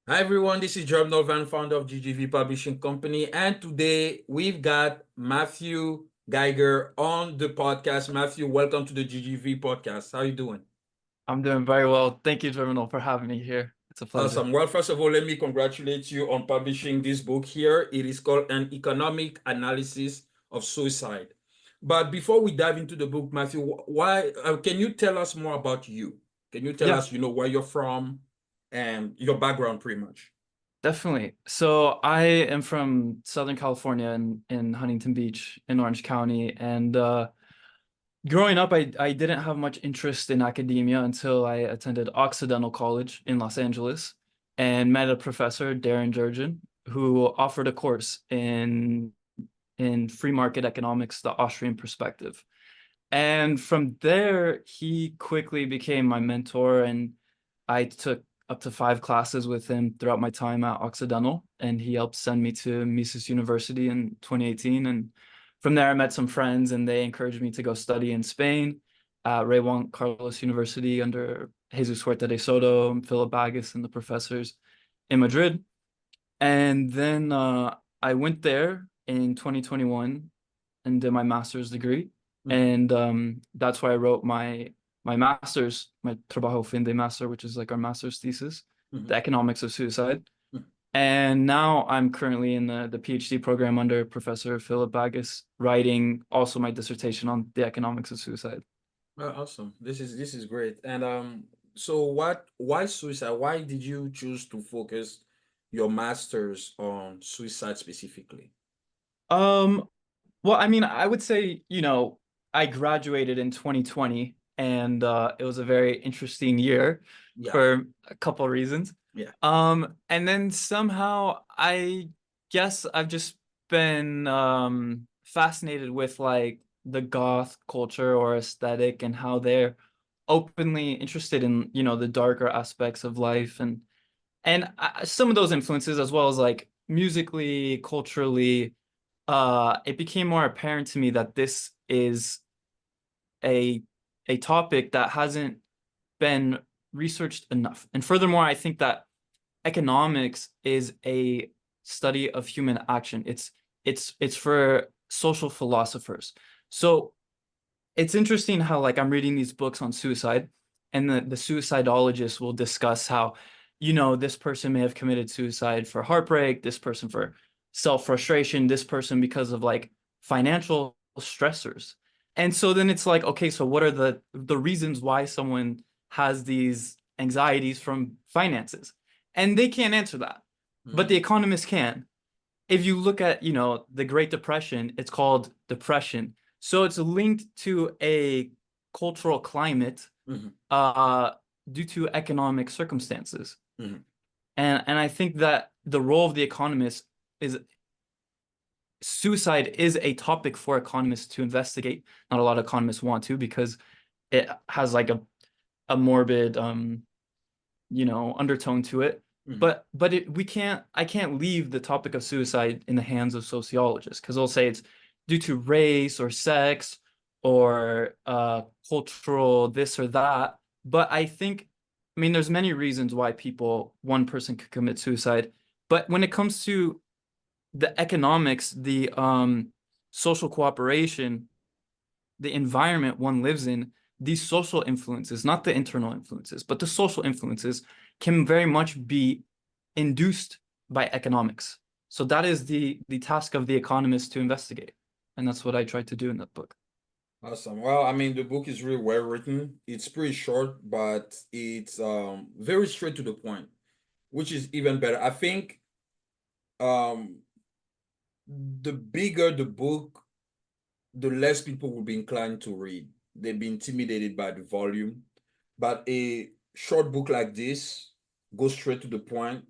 Hi everyone, this is Germinal Van, founder of GGV Publishing Company, and today we've got Matthew Geiger on the podcast. Matthew, welcome to the GGV Podcast. How are you doing? I'm doing very well. Thank you, Germinal, for having me here. It's a pleasure. Awesome. Well, first of all, let me congratulate you on publishing this book here. It is called An Economic Analysis of Suicide. But before we dive into the book, Matthew, why can you tell us more about you? Can you tell Yeah, us, where you're from and your background pretty much? definitely. So I am from Southern California in Huntington Beach in Orange County. And growing up, I didn't have much interest in academia until I attended Occidental College in Los Angeles and met a professor, Darren Jurgen, who offered a course in free market economics, the Austrian perspective. And from there, he quickly became my mentor, and I took up to 5 classes with him throughout my time at Occidental, and he helped send me to Mises University in 2018. And from there, I met some friends, and they encouraged me to go study in Spain at Rey Juan Carlos University under Jesus Huerta de Soto, and Philip Bagus, and the professors in Madrid. And then I went there in 2021 and did my master's degree. Mhm. And that's why I wrote my master's, my trabajo fin de master, which is like our master's thesis, Mhm. the economics of suicide. Mhm. And now I'm currently in the PhD program under Professor Philip Bagus, writing also my dissertation on the economics of suicide. Oh, awesome. This is great. And so why suicide? Why did you choose to focus your master's on suicide specifically? Um, well, I mean, I would say, I graduated in 2020, and it was a very interesting year Yeah. for a couple of reasons. Yeah. And then somehow I guess I've just been fascinated with like the goth culture or aesthetic and how they're openly interested in, the darker aspects of life, and some of those influences, as well as like musically, culturally, it became more apparent to me that this is a a topic that hasn't been researched enough. And furthermore, I think that economics is a study of human action. It's for social philosophers. So it's interesting how like I'm reading these books on suicide, and the suicidologists will discuss how, this person may have committed suicide for heartbreak, this person for self-frustration, this person because of like financial stressors. And so then it's like, okay, so what are the reasons why someone has these anxieties from finances? And they can't answer that, but Mhm. the economists can. If you look at, the Great Depression, it's called depression. So it's linked to a cultural climate Mhm. uh, due to economic circumstances. Mhm. And I think that the role of the economist is suicide is a topic for economists to investigate. Not a lot of economists want to, because it has like a morbid undertone to it. Mhm. But I can't leave the topic of suicide in the hands of sociologists, because they'll say it's due to race or sex or cultural this or that. But I mean, there's many reasons why one person could commit suicide. But when it comes to the economics, the social cooperation, the environment one lives in, these social influences, not the internal influences, but the social influences, can very much be induced by economics. So that is the task of the economist to investigate. And that's what I tried to do in that book. Awesome. Well, I mean, the book is really well written. It's pretty short, but it's very straight to the point, which is even better. I think um the bigger the book, the less people will be inclined to read. They'll be intimidated by the volume. But a short book like this goes straight to the point.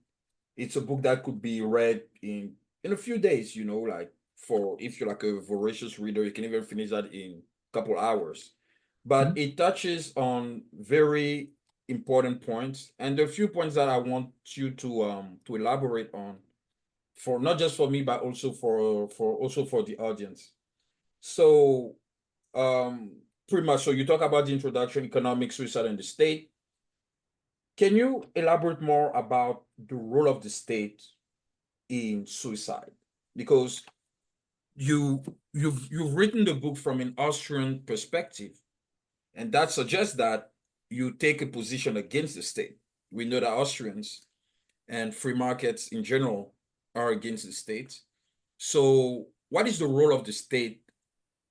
It's a book that could be read in a few days, like for if you're like a voracious reader, you can even finish that in a couple hours. But Mhm. it touches on very important points, and the few points that I want you to elaborate on for not just for me but also for the audience. So um pretty much, so you talk about the introduction, economic suicide in the state, Can you elaborate more about the role of the state in suicide? Because you've written the book from an Austrian perspective, and that suggests that you take a position against the state. We know that Austrians and free markets in general are against the state. So, what is the role of the state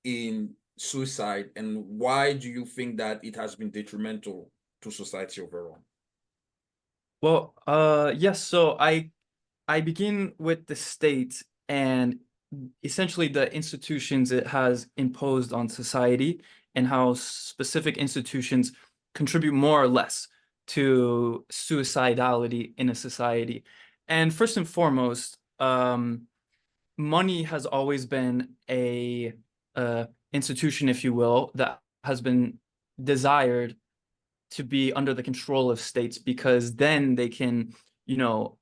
in suicide, and why do you think that it has been detrimental to society overall? Well, yes, so I begin with the state and essentially the institutions it has imposed on society and how specific institutions contribute more or less to suicidality in a society. And first and foremost, money has always been a institution, if you will, that has been desired to be under the control of states because then they can,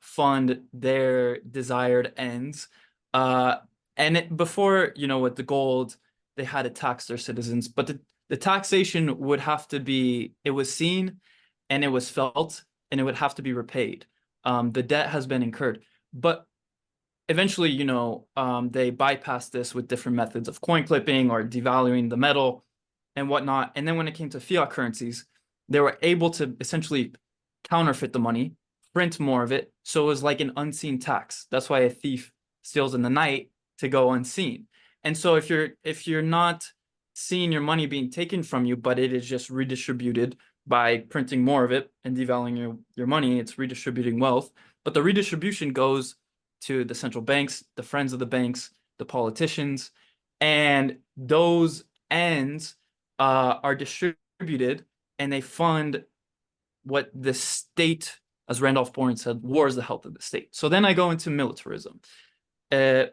fund their desired ends. Before, with the gold, they had to tax their citizens, but the taxation would have to be, it was seen and it was felt and it would have to be repaid. The debt has been incurred, but eventually, they bypassed this with different methods of coin clipping or devaluing the metal and whatnot. And then when it came to fiat currencies, they were able to essentially counterfeit the money, print more of it. So it was like an unseen tax. That's why a thief steals in the night to go unseen. And so if you're not seeing your money being taken from you, but it is just redistributed by printing more of it and devaluing your money, it's redistributing wealth. But the redistribution goes to the central banks, the friends of the banks, the politicians, and those ends are distributed and they fund what the state, as Randolph Bourne said, war is the health of the state. So then I go into militarism. The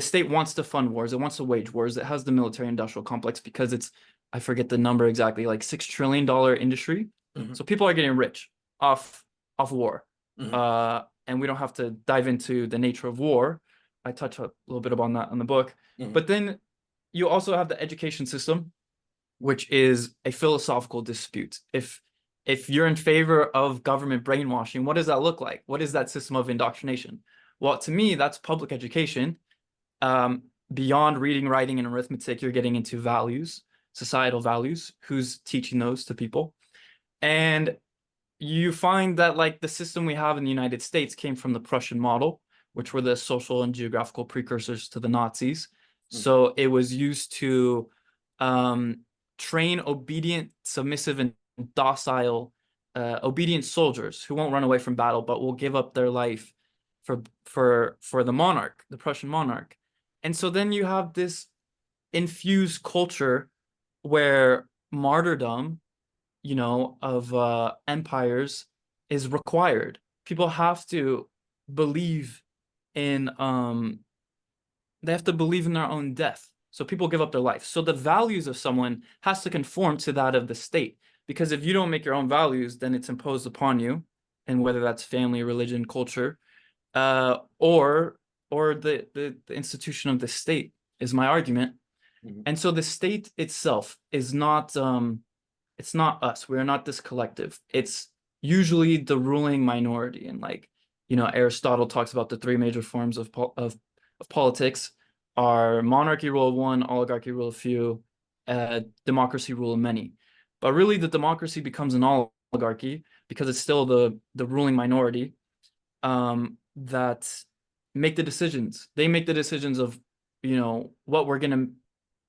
state wants to fund wars. It wants to wage wars. It has the military industrial complex because it's, I forget the number exactly, like $6 trillion industry. Mm-hmm. So people are getting rich off war. Mm-hmm. And we don't have to dive into the nature of war. I touch a little bit upon that in the book. Mm-hmm. But then you also have the education system, which is a philosophical dispute. If you're in favor of government brainwashing, what does that look like? What is that system of indoctrination? Well, to me, that's public education. Beyond reading, writing, and arithmetic, you're getting into values, societal values. Who's teaching those to people? And you find that like the system we have in the United States came from the Prussian model, which were the social and geographical precursors to the Nazis. Mm-hmm. So it was used to train obedient, submissive, and docile, obedient soldiers who won't run away from battle, but will give up their life for the monarch, the Prussian monarch. And so then you have this infused culture where martyrdom, of empires is required. People have to believe in they have to believe in their own death. So people give up their life. So the values of someone has to conform to that of the state. Because if you don't make your own values, then it's imposed upon you, and whether that's family, religion, culture, or the institution of the state is my argument. Mm-hmm. And so the state itself is not it's not us. We are not this collective. It's usually the ruling minority. And Aristotle talks about the three major forms of politics are monarchy, rule of one, oligarchy, rule of few, democracy, rule of many. But really the democracy becomes an oligarchy because it's still the ruling minority that make the decisions. They make the decisions of, what we're going to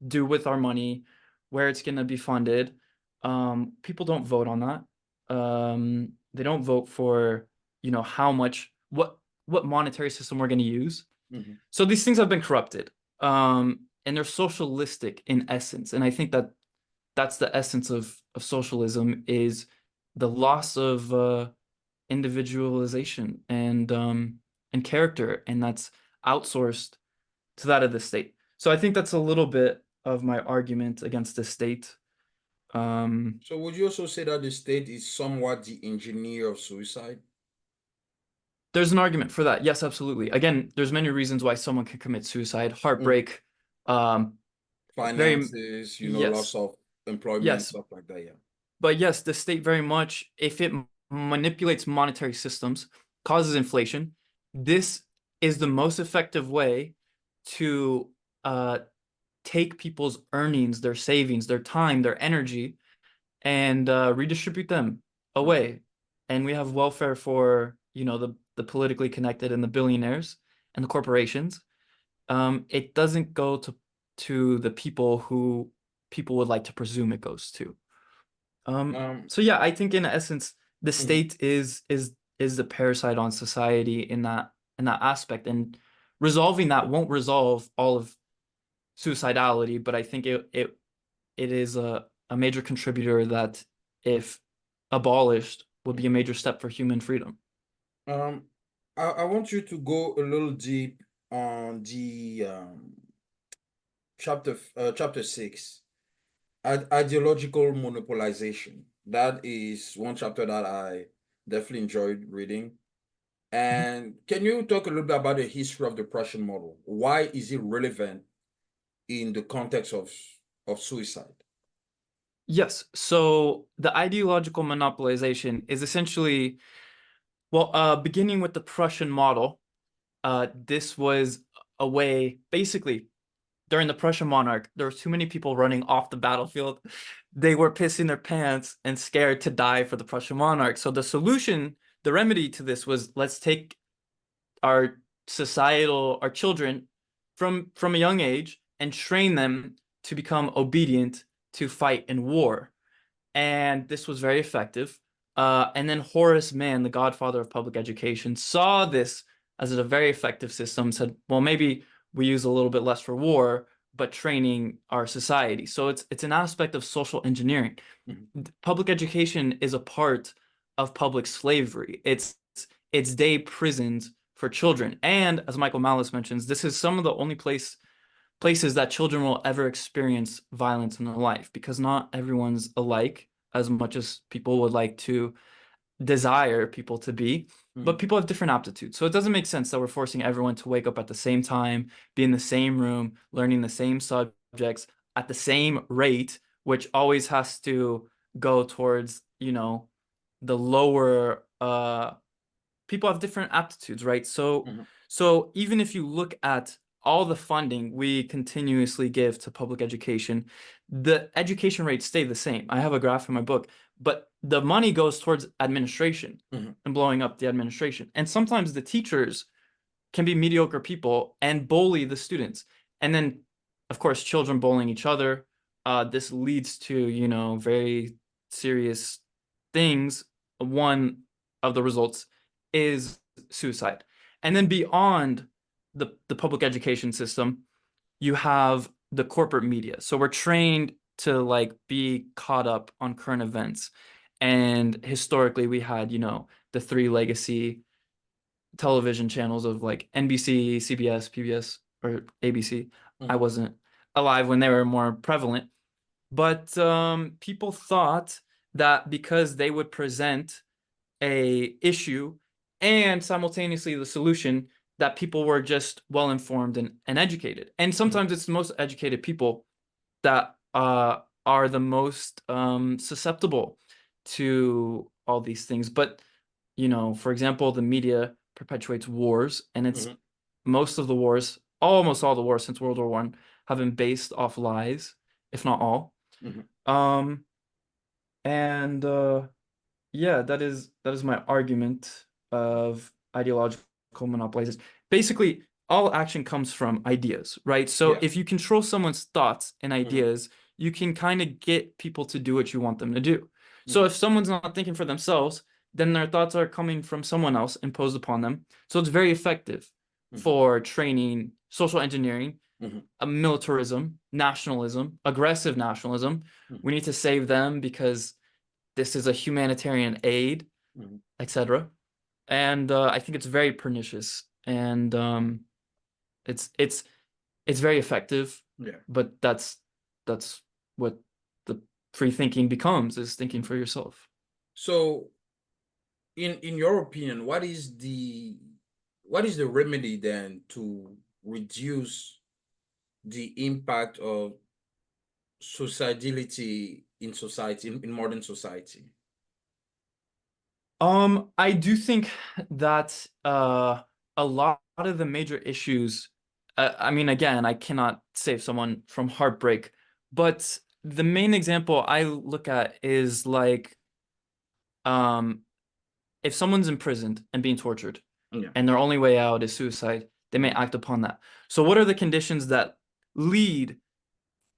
do with our money, where it's going to be funded. People don't vote on that. They don't vote for, how much, what monetary system we're going to use. Mm-hmm. So these things have been corrupted. And they're socialistic in essence. And I think that that's the essence of socialism, is the loss of individualization and character, and that's outsourced to that of the state. So I think that's a little bit of my argument against the state. So would you also say that the state is somewhat the engineer of suicide? There's an argument for that. Yes, absolutely. Again, there's many reasons why someone can commit suicide. Heartbreak, Finances, yes, loss of employment, yes. stuff like that. Yeah. But yes, the state very much, if it manipulates monetary systems, causes inflation. This is the most effective way to take people's earnings, their savings, their time, their energy, and redistribute them Mhm. away. And we have welfare for, the politically connected and the billionaires and the corporations. It doesn't go to the people who people would like to presume it goes to. Um, So yeah, I think in essence, the mhm. state is the parasite on society in that aspect, and resolving that won't resolve all of suicidality, but I think it is a major contributor that, if abolished, would be a major step for human freedom. Um, I want you to go a little deep on the chapter 6, ideological monopolization. That is one chapter that I definitely enjoyed reading. Mhm. And can you talk a little bit about the history of the Prussian model? Why is it relevant in the context of suicide? Yes, so the ideological monopolization is essentially, well, beginning with the Prussian model. This was a way, basically, during the Prussian monarch, there were too many people running off the battlefield. They were pissing their pants and scared to die for the Prussian monarch. So the solution, the remedy to this was, let's take our our children from a young age and train them to become obedient to fight in war. And this was very effective. And then Horace Mann, the godfather of public education, saw this as a very effective system, said, well, maybe we use a little bit less for war, but training our society. So it's an aspect of social engineering. Mhm. Public education is a part of public slavery. It's day prisons for children. And as Michael Malice mentions, this is some of the only places that children will ever experience violence in their life, because not everyone's alike as much as people would like to desire people to be. But Mhm. people have different aptitudes. So it doesn't make sense that we're forcing everyone to wake up at the same time, be in the same room, learning the same subjects at the same rate, which always has to go towards, the lower people have different aptitudes, right? So Mhm. so even if you look at all the funding we continuously give to public education, the education rates stay the same. I have a graph in my book, but the money goes towards administration Mhm. and blowing up the administration. And sometimes the teachers can be mediocre people and bully the students. And then, of course, children bullying each other. This leads to, very serious things. One of the results is suicide. And then beyond the public education system, you have the corporate media. So we're trained to like be caught up on current events. And historically, we had, the three legacy television channels of like NBC, CBS, PBS, or ABC. I Mhm. wasn't alive when they were more prevalent, but people thought that because they would present a issue and simultaneously the solution, that people were just well informed and educated. And Mhm. sometimes it's the most educated people that are the most susceptible to all these things. But for example, the media perpetuates wars, and it's Mhm. most of the wars, almost all the wars since World War One, have been based off lies, if not all. Mhm. Um, and yeah, that is my argument of ideological monopolization. Basically, all action comes from ideas, right? So Yeah. if you control someone's thoughts and Mhm. ideas, you can kind of get people to do what you want them to do. So Mhm. if someone's not thinking for themselves, then their thoughts are coming from someone else imposed upon them. So it's very effective Mhm. for training social engineering, Mhm. militarism, nationalism, aggressive nationalism. Mhm. We need to save them because this is a humanitarian aid, Mhm. etc. And I think it's very pernicious, and it's very effective. Yeah. But that's what the free thinking becomes, is thinking for yourself. So, in your opinion, what is the remedy then to reduce the impact of suicidality in society, in modern society? I do think that a lot of the major issues, I mean, again, I cannot save someone from heartbreak, but the main example I look at is like um if someone's imprisoned and being tortured Yeah. and their only way out is suicide, they may Mhm. act upon that. So what are the conditions that lead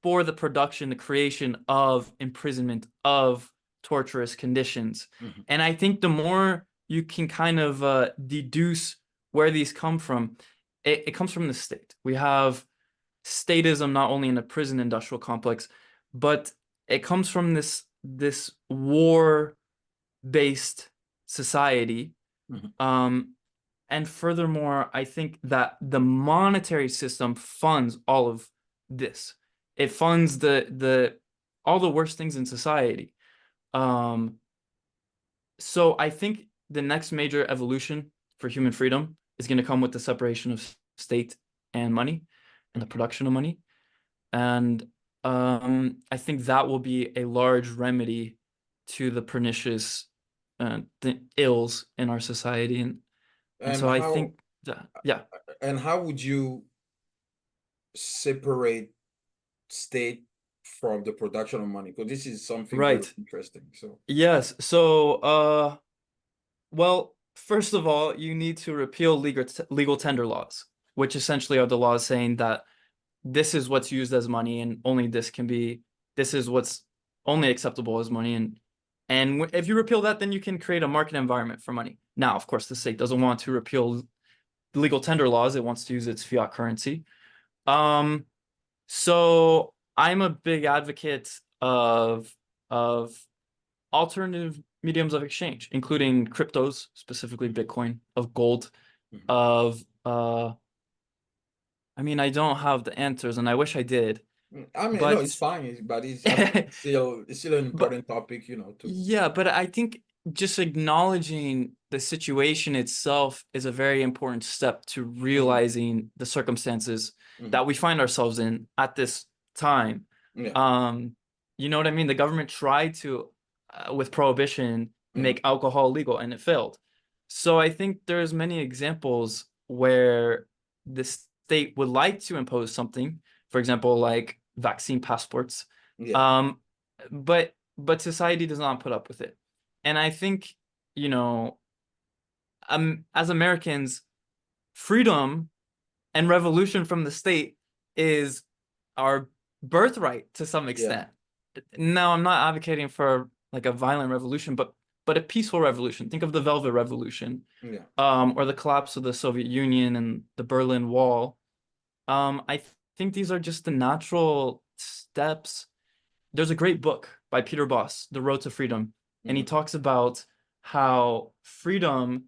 for the production, the creation of imprisonment, of torturous conditions? Mhm. And I think the more you can kind of deduce where these come from, it comes from the state. We have statism not only in the prison industrial complex, but it comes from this war-based society. Mhm. Um, and furthermore, I think that the monetary system funds all of this. It funds the all the worst things in society. Um, so I think the next major evolution for human freedom is going to come with the separation of state and money and the Mhm. production of money. And I think that will be a large remedy to the pernicious the ills in our society. And And so I how think that, yeah, and how would you separate state from the production of money? Because this is something very right. interesting. So, Yes. So, well, first of all, you need to repeal legal tender laws, which essentially are the laws saying that this is what's used as money and only this is what's only acceptable as money. And if you repeal that, then you can create a market environment for money. Now, of course, the state doesn't want to repeal legal tender laws. It wants to use its fiat currency. Um, so I'm a big advocate of alternative mediums of exchange, including cryptos, specifically Bitcoin, of gold, mhm. of I mean, I don't have the answers and I wish I did, I mean, no, it's but fine, but I think it's still an but important topic, to. yeah, but I think just acknowledging the situation itself is a very important step to Mhm. realizing the circumstances Mhm. that we find ourselves in at this time. Yeah. Um, you know what I mean? The government tried to, with prohibition, Yeah. make alcohol legal, and it failed. So I think there's many examples where the state would like to impose something, for example, like vaccine passports. Yeah. Um, but society does not put up with it. And I think, you know, as Americans, freedom and revolution from the state is our birthright to some Yeah. extent. Now, I'm not advocating for like a violent revolution, but a peaceful revolution. Think of the Velvet Revolution, Yeah. or the collapse of the Soviet Union and the Berlin Wall. I think these are just the natural steps. There's a great book by Peter Boss, The Road to Freedom, and he Mhm. talks about how freedom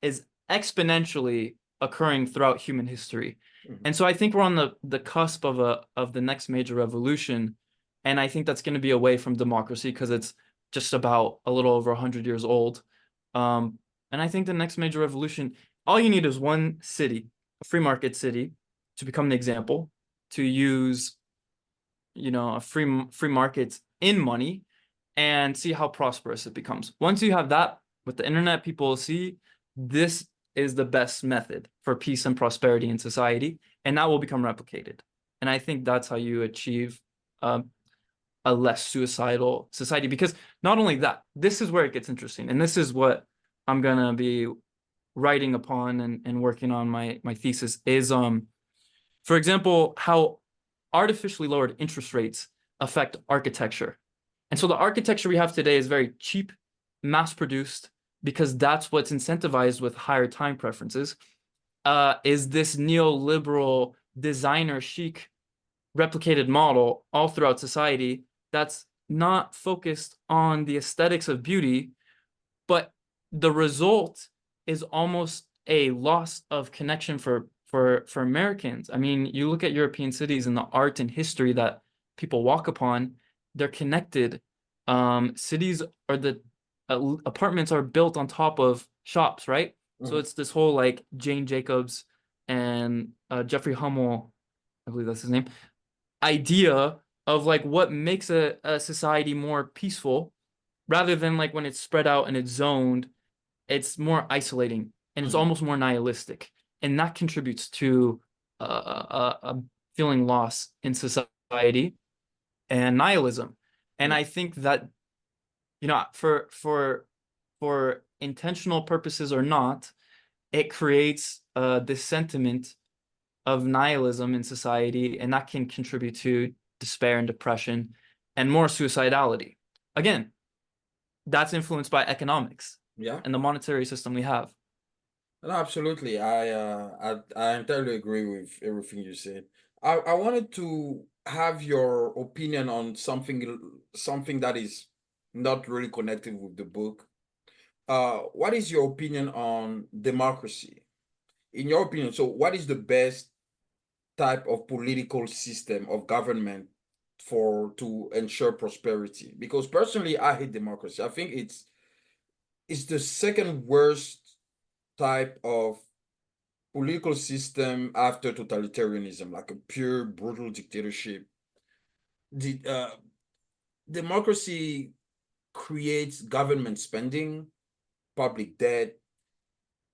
is exponentially occurring throughout human history. Mhm. And so I think we're on the cusp of the next major revolution. And I think that's going to be away from democracy because it's just about a little over 100 years old. Um, and I think the next major revolution, all you need is one city, a free market city, to become the example, to use a free market in money and see how prosperous it becomes. Once you have that with the internet, people will see this is the best method for peace and prosperity in society, and that will become replicated. And I think that's how you achieve um, a less suicidal society. Because not only that, this is where it gets interesting, and this is what I'm gonna be writing upon and working on my thesis is for example, how artificially lowered interest rates affect architecture. And so the architecture we have today is very cheap, mass produced, because that's what's incentivized with higher time preferences. Is this neoliberal designer chic replicated model all throughout society that's not focused on the aesthetics of beauty, but the result is almost a loss of connection for Americans. I mean, you look at European cities and the art and history that people walk upon, they're connected. Cities are the apartments are built on top of shops, right? So Mhm. it's this whole like Jane Jacobs and Jeffrey Hummel, I believe that's his name, idea of like what makes a society more peaceful rather than like when it's spread out and it's zoned it's more isolating, and it's Mhm. almost more nihilistic, and that contributes to a feeling loss in society and nihilism. And Yeah. I think that, you know, for intentional purposes or not, it creates this sentiment of nihilism in society, and that can contribute to despair and depression and more suicidality. Again, that's influenced by economics Yeah. and the monetary system we have. No, absolutely. I entirely agree with everything you said. I wanted to have your opinion on something that is not really connected with the book. What is your opinion on democracy? In your opinion, so what is the best type of political system of government for to ensure prosperity? Because personally, I hate democracy. I think it's the second worst type of political system after totalitarianism, like a pure brutal dictatorship. The democracy creates government spending, public debt.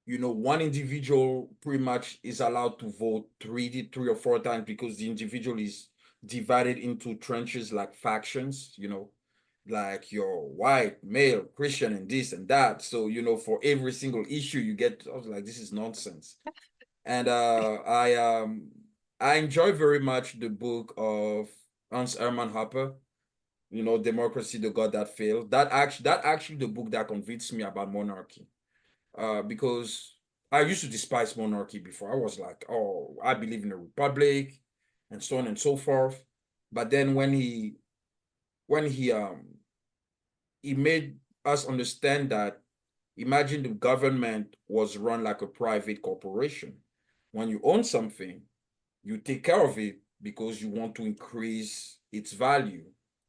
You know, one individual pretty much is allowed to vote three or four times because the individual is divided into trenches like factions, you know, like you're white, male, Christian, and this and that. So, you know, for every single issue you get, I was like, this is nonsense. And I enjoy very much the book of Hans Hermann Hoppe, you know, Democracy, the God That Failed. That actually the book that convinced me about monarchy. Because I used to despise monarchy before. I was like, oh, I believe in a republic and so on and so forth. But then when he made us understand that, imagine the government was run like a private corporation. When you own something, you take care of it because you want to increase its value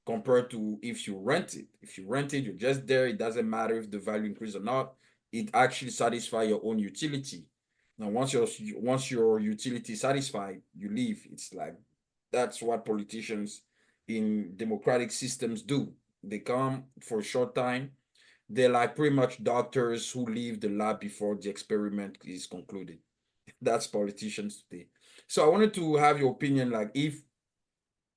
compared to if you rent it. If you rent it, you're just there. It doesn't matter if the value increases or not. It actually satisfies your own utility. Now, once your utility is satisfied, you leave. It's like that's what politicians in democratic systems do. They come for a short time. They're like pretty much doctors who leave the lab before the experiment is concluded. That's politicians today. So I wanted to have your opinion, like if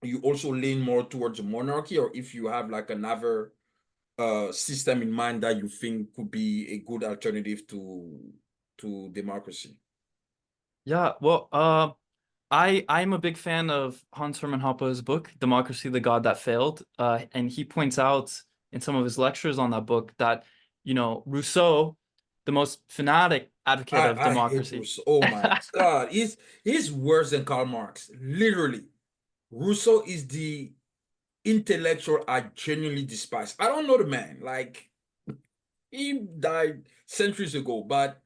you also lean more towards a monarchy, or if you have like another system in mind that you think could be a good alternative to democracy. Yeah, well, I'm a big fan of Hans Hermann Hoppe's book, Democracy, the God That Failed. And he points out in some of his lectures on that book that, you know, Rousseau, the most fanatic advocate of I hate democracy. Rousseau. Oh my God, he's worse than Karl Marx. Literally, Rousseau is the intellectual I genuinely despise. I don't know the man. Like he died centuries ago, but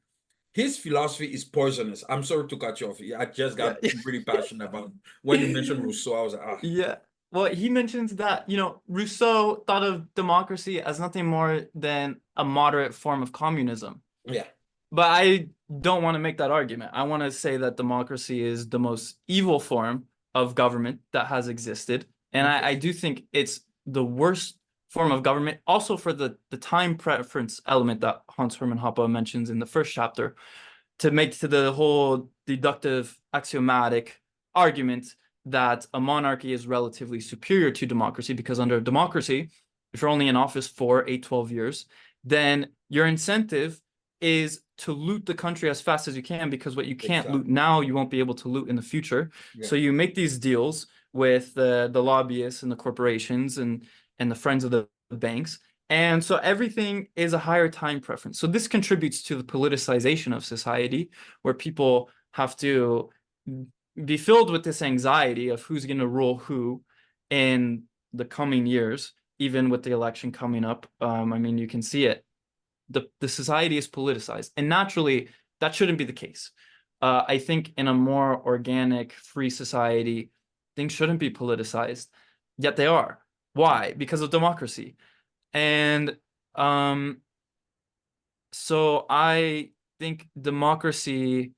his philosophy is poisonous. I'm sorry to cut you off. I just Yeah. got really passionate about when you mentioned Rousseau. I was like, ah, Yeah. Well, he mentions that, you know, Rousseau thought of democracy as nothing more than a moderate form of communism. yeah, But I don't want to make that argument. I want to say that democracy is the most evil form of government that has existed. And I okay, do think it's the worst form of government, also for the time preference element that Hans Hermann Hoppe mentions in the first chapter, to make to the whole deductive axiomatic argument that a monarchy is relatively superior to democracy, because under democracy, if you're only in office for 8, 12 years, then your incentive is to loot the country as fast as you can, because what you can't loot exactly. now, you won't be able to loot in the future. Yeah, So you make these deals with the lobbyists and the corporations and the friends of the banks. And so everything is a higher time preference. So this contributes to the politicization of society, where people have to be filled with this anxiety of who's going to rule who in the coming years, even with the election coming up. I mean, you can see it. The society is politicized, and naturally, that shouldn't be the case. I think in a more organic, free society, things shouldn't be politicized, yet they are. Why? Because of democracy. And um, so I think democracy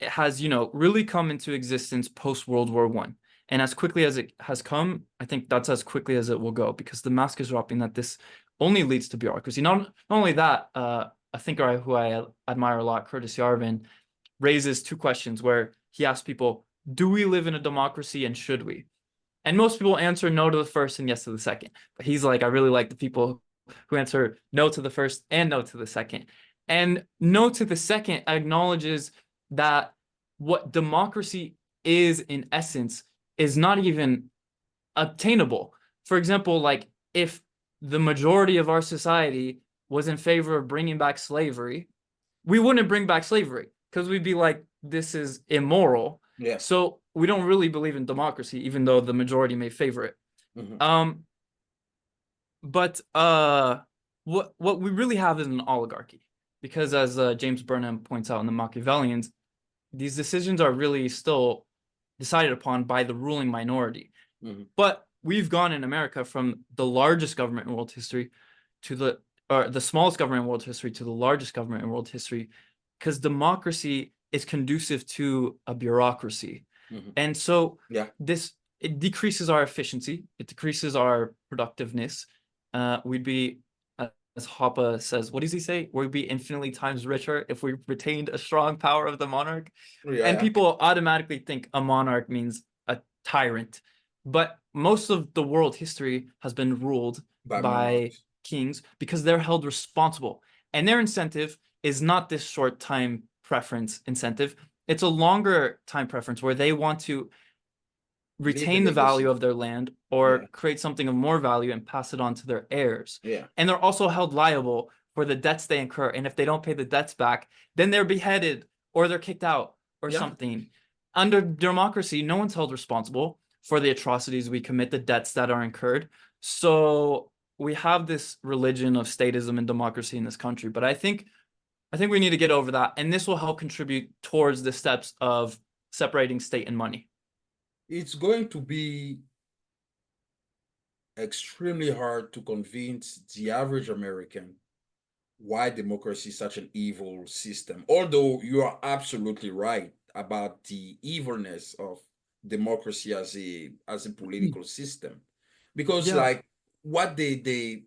has, you know, really come into existence post World War One. And as quickly as it has come, I think that's as quickly as it will go, because the mask is dropping that this only leads to bureaucracy. Not only that, a a thinker who I admire a lot, Curtis Yarvin, raises two questions where he asks people, do we live in a democracy and should we? And most people answer no to the first and yes to the second. But he's like, I really like the people who answer no to the first and no to the second. And no to the second acknowledges that what democracy is in essence is not even obtainable. For example, like if the majority of our society was in favor of bringing back slavery, we wouldn't bring back slavery because we'd be like, this is immoral. Yeah. So we don't really believe in democracy, even though the majority may favor it. Mm-hmm. But what we really have is an oligarchy, because as James Burnham points out in the Machiavellians, these decisions are really still decided upon by the ruling minority. Mm-hmm. But we've gone in America from the largest government in world history to the smallest government in world history to the largest government in world history, because democracy is conducive to a bureaucracy. Mm-hmm. And so Yeah. it decreases our efficiency, it decreases our productiveness. We'd be, as Hoppe says, what does he say? We'd be infinitely times richer if we retained a strong power of the monarch. Yeah. And people automatically think a monarch means a tyrant. But most of the world history has been ruled by monarchs. Kings because they're held responsible. And their incentive is not this short time preference incentive. It's a longer time preference where they want to retain the value of their land or create something of more value and pass it on to their heirs. Yeah. And they're also held liable for the debts they incur. And if they don't pay the debts back, then they're beheaded or they're kicked out or something. Under democracy, no one's held responsible for the atrocities we commit, the debts that are incurred. So we have this religion of statism and democracy in this country. But I think we need to get over that. And this will help contribute towards the steps of separating state and money. It's going to be extremely hard to convince the average American why democracy is such an evil system. Although you are absolutely right about the evilness of democracy as a political system, because like what the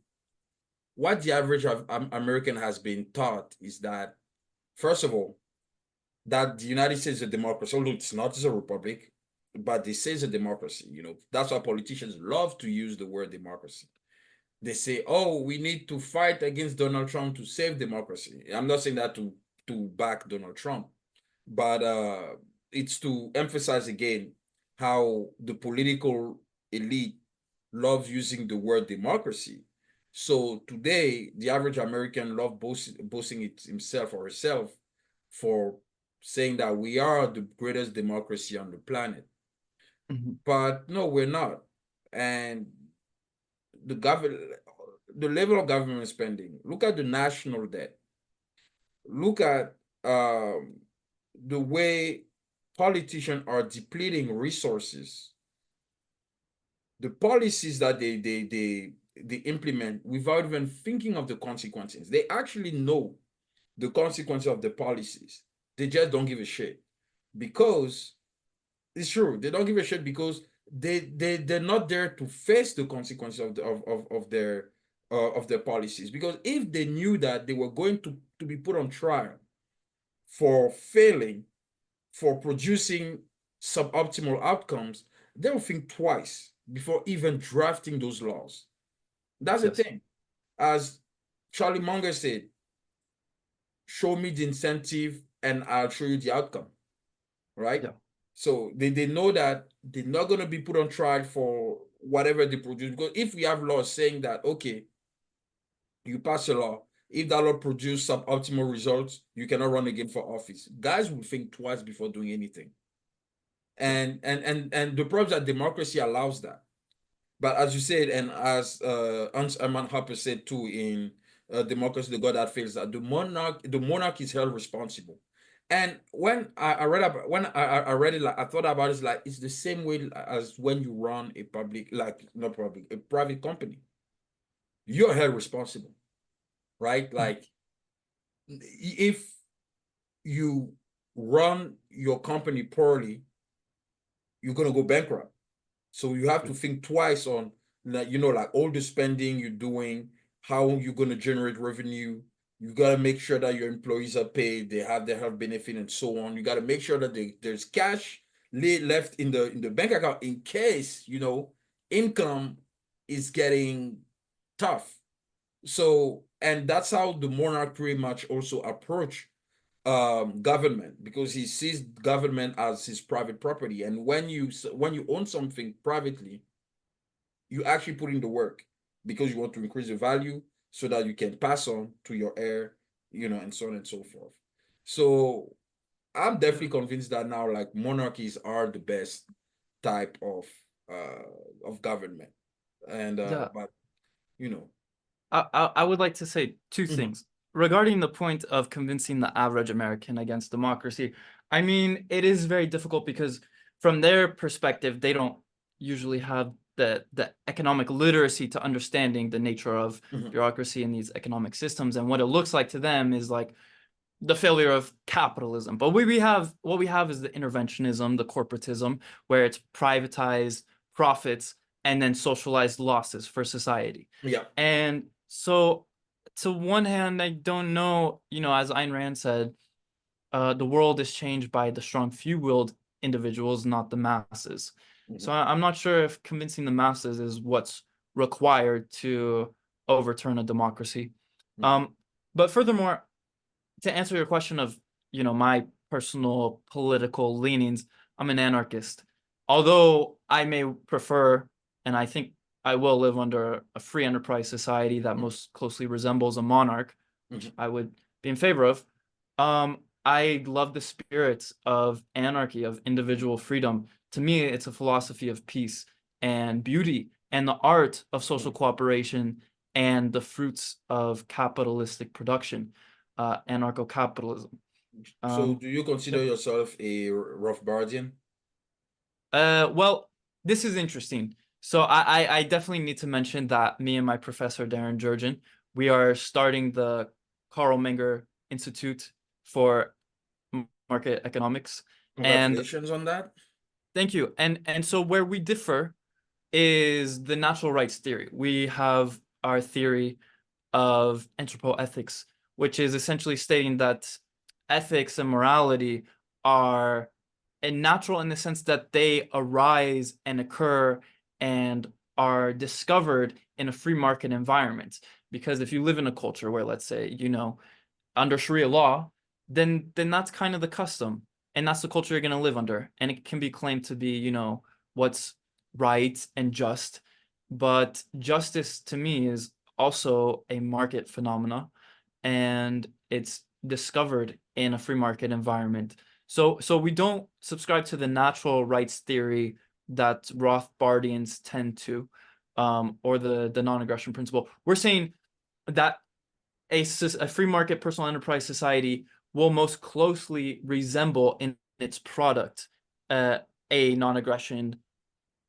average American has been taught is that, first of all, that the United States is a democracy, although it's not, it's a republic, but they say it's a democracy. That's why politicians love to use the word democracy. They say, oh, we need to fight against Donald Trump to save democracy. I'm not saying that to back Donald Trump, but it's to emphasize again how the political elite loves using the word democracy. So today, the average American loves boasting himself or herself for saying that we are the greatest democracy on the planet. Mm-hmm. But no, we're not. And the level of government spending, look at the national debt. Look at the way politicians are depleting resources. The policies that they implement without even thinking of the consequences. They actually know the consequences of the policies. They just don't give a shit. Because it's true, they don't give a shit because they're not there to face the consequences of their policies. Because if they knew that they were going to be put on trial for failing, for producing suboptimal outcomes, they will think twice before even drafting those laws. That's the thing. As Charlie Munger said, show me the incentive and I'll show you the outcome. Right? Yeah. So they know that they're not going to be put on trial for whatever they produce. Because if we have laws saying that, okay, you pass a law, if that law produces suboptimal results, you cannot run again for office. Guys will think twice before doing anything. And the problem is that democracy allows that. But as you said, and as Hans Hermann Hoppe said too in Democracy, the God That Fails, that the monarch is held responsible. And when I read it, like I thought about it, like it's the same way as when you run a private company. You're held responsible, right? Like if you run your company poorly, you're gonna go bankrupt. So you have to think twice on, like all the spending you're doing, how you're gonna generate revenue, You got to make sure that your employees are paid, they have their health benefit and so on. You got to make sure that there's cash left in the bank account in case, income is getting tough. So, and that's how the monarch pretty much also approach government, because he sees government as his private property. And when you own something privately, you actually put in the work because you want to increase the value so that you can pass on to your heir, and so on and so forth. So I'm definitely convinced that now, like, monarchies are the best type of government. And Yeah, but you know I would like to say two mhm, things regarding the point of convincing the average American against democracy. I mean, it is very difficult because from their perspective, they don't usually have the economic literacy to understanding the nature of mhm, bureaucracy in these economic systems. And what it looks like to them is like the failure of capitalism. But what we have is the interventionism, the corporatism, where it's privatized profits and then socialized losses for society. yeah, And so, to one hand, I don't know, as Ayn Rand said, the world is changed by the strong few-willed individuals, not the masses. So mhm, I'm not sure if convincing the masses is what's required to overturn a democracy. mhm, Um, but furthermore, to answer your question of, my personal political leanings, I'm an anarchist. Although I may prefer, and I think I will live under a free enterprise society that mhm, most closely resembles a monarch, which mhm. I would be in favor of. I love the spirit of anarchy, of individual freedom. To me, it's a philosophy of peace and beauty and the art of social cooperation and the fruits of capitalistic production, anarcho-capitalism. So Um, do you consider yep. yourself a Rothbardian? Well, this is interesting. So I definitely need to mention that me and my professor Darren Jurgen, we are starting the Carl Menger Institute for Market Economics, and Congratulations on that. thank you. And so where we differ is the natural rights theory. We have our theory of anthropoethics, which is essentially stating that ethics and morality are natural in the sense that they arise and occur and are discovered in a free market environment. Because if you live in a culture where, let's say, under Sharia law, then that's kind of the custom, and that's the culture you're going to live under, and it can be claimed to be, what's right and just. But justice to me is also a market phenomena, and it's discovered in a free market environment. So we don't subscribe to the natural rights theory that Rothbardians tend to, or the non-aggression principle. We're saying that a free market personal enterprise society will most closely resemble in its product uh, a non-aggression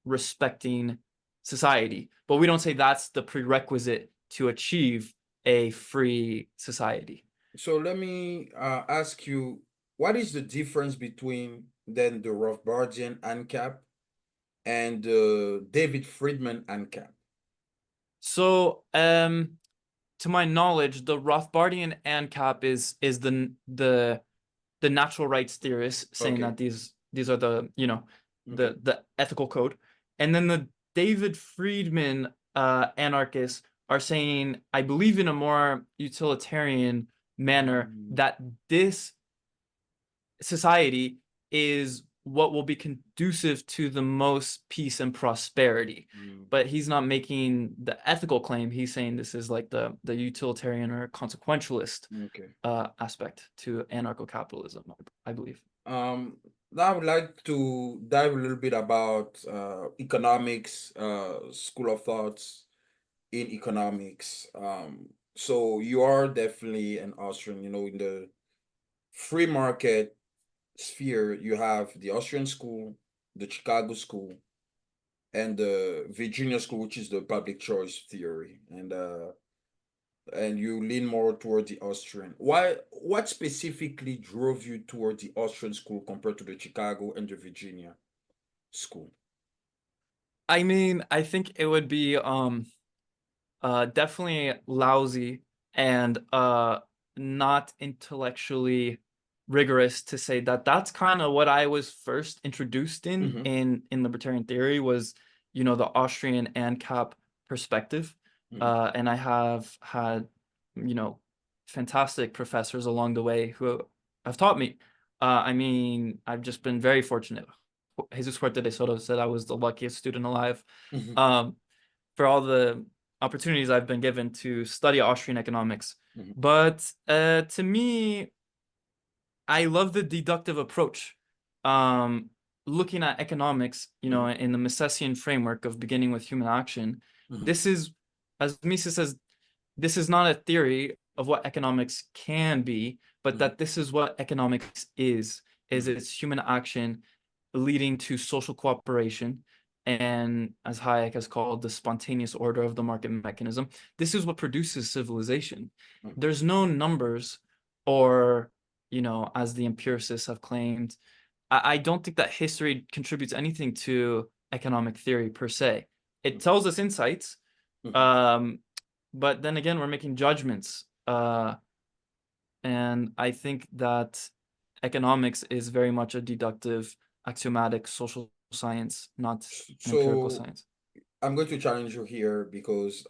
respecting society. But we don't say that's the prerequisite to achieve a free society. So let me ask you, what is the difference between then the Rothbardian ANCAP and the David Friedman ANCAP? So, to my knowledge, the Rothbardian ANCAP is the natural rights theorists saying Okay. that these are the Okay. the ethical code, and then the David Friedman anarchists are saying, I believe in a more utilitarian manner, Mm, that this society is what will be conducive to the most peace and prosperity. mm, But he's not making the ethical claim. He's saying this is like the utilitarian or consequentialist okay. aspect to anarcho-capitalism, I believe. Now I would like to dive a little bit about economics, school of thoughts in economics. So you are definitely an Austrian, in the free market sphere, you have the Austrian school, the Chicago school, and the Virginia school, which is the public choice theory. And you lean more toward the Austrian. Why? What specifically drove you toward the Austrian school compared to the Chicago and the Virginia school? I mean, I think it would be definitely lousy and not intellectually rigorous to say that that's kind of what I was first introduced Mm-hmm. in libertarian theory was, you know, the Austrian ANCAP perspective. Mm-hmm. And I have had, you know, fantastic professors along the way who have taught me. I mean, I've just been very fortunate. Jesus Huerta de Soto said I was the luckiest student alive. Mm-hmm. Um, for all the opportunities I've been given to study Austrian economics. Mm-hmm. But to me, I love the deductive approach. Um, Looking at economics, you know, in the Misesian framework of beginning with human action, Mm-hmm. this is, as Mises says, this is not a theory of what economics can be, but Mm-hmm. that this is what economics is Mm-hmm. it's human action leading to social cooperation, and as Hayek has called the spontaneous order of the market mechanism. This is what produces civilization. Mm-hmm. There's no numbers, or, you know, as the empiricists have claimed, I don't think that history contributes anything to economic theory per se. It tells us insights, Mm-hmm. um, but then again, we're making judgments. And I think that economics is very much a deductive, axiomatic social science, not an empirical So science. I'm going to challenge you here because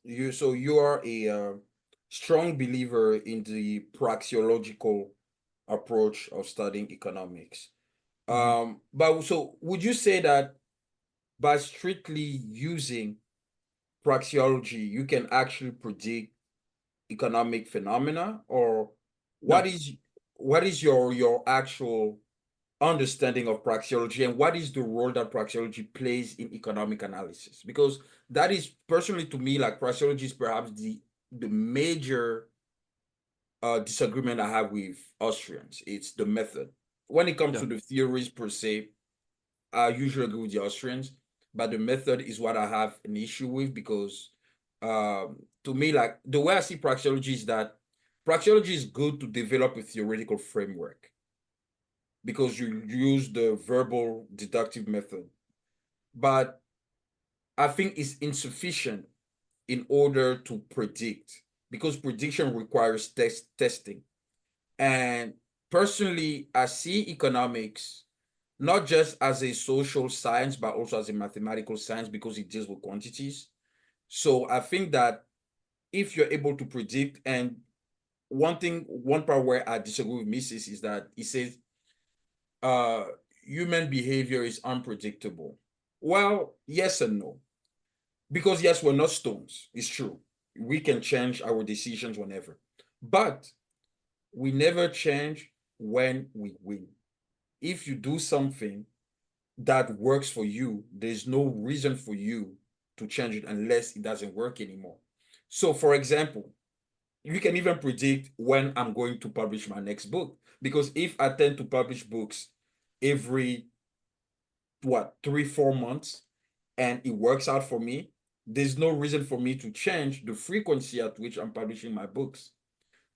you are a strong believer in the praxeological approach of studying economics. Mhm. But so would you say that by strictly using praxeology, you can actually predict economic phenomena, or what No. is your actual understanding of praxeology, and what is the role that praxeology plays in economic analysis? Because that is personally to me, like, praxeology is perhaps the major disagreement I have with Austrians. It's the method. When it comes Yeah. to the theories per se, I usually agree with the Austrians, but the method is what I have an issue with, because to me, like, the way I see praxeology is that praxeology is good to develop a theoretical framework because you use the verbal deductive method. But I think it's insufficient in order to predict, because prediction requires testing. And personally, I see economics not just as a social science, but also as a mathematical science because it deals with quantities. So I think that if you're able to predict, and one part where I disagree with Mrs. is that he says uh human behavior is unpredictable. Well, yes and no. Because yes, we're not stones. It's true. We can change our decisions whenever. But we never change when we win. If you do something that works for you, there's no reason for you to change it unless it doesn't work anymore. So, for example, you can even predict when I'm going to publish my next book. Because if I tend to publish books every, what, 3, 4 months, and it works out for me, there's no reason for me to change the frequency at which I'm publishing my books,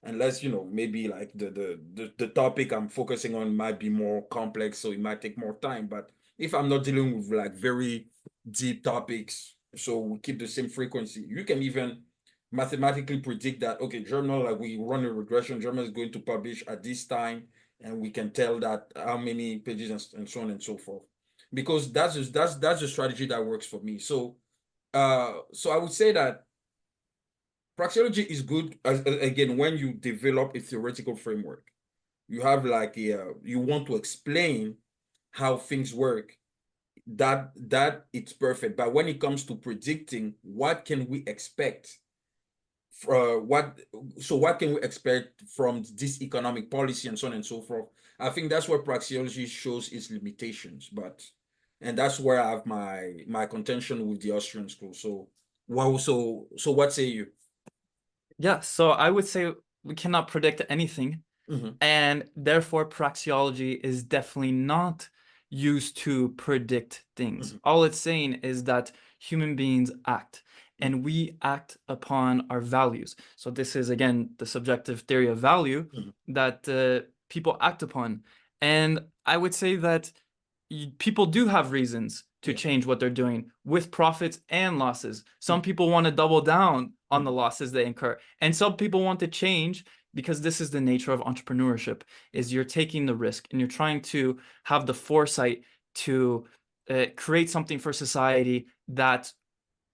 unless, maybe like the topic I'm focusing on might be more complex, so it might take more time. But if I'm not dealing with like very deep topics, so we keep the same frequency, you can even mathematically predict that, okay, journal, like, we run a regression, journal is going to publish at this time, and we can tell that how many pages, and so on and so forth, because that's the strategy that works for me. So I would say that praxeology is good again when you develop a theoretical framework. You have like you want to explain how things work. That it's perfect. But when it comes to predicting what can we expect, what what can we expect from this economic policy and so on and so forth, I think that's where praxeology shows its limitations. And that's where I have my contention with the Austrian school. So, well, so what say you? Yeah. So I would say we cannot predict anything, Mm-hmm. and therefore praxeology is definitely not used to predict things. Mm-hmm. All it's saying is that human beings act, and we act upon our values. So this is again the subjective theory of value Mm-hmm. that people act upon. And I would say that people do have reasons to Yeah. change what they're doing with profits and losses. Mm-hmm. Some people want to double down on the losses they incur. And some people want to change because this is the nature of entrepreneurship, is you're taking the risk and you're trying to have the foresight to create something for society that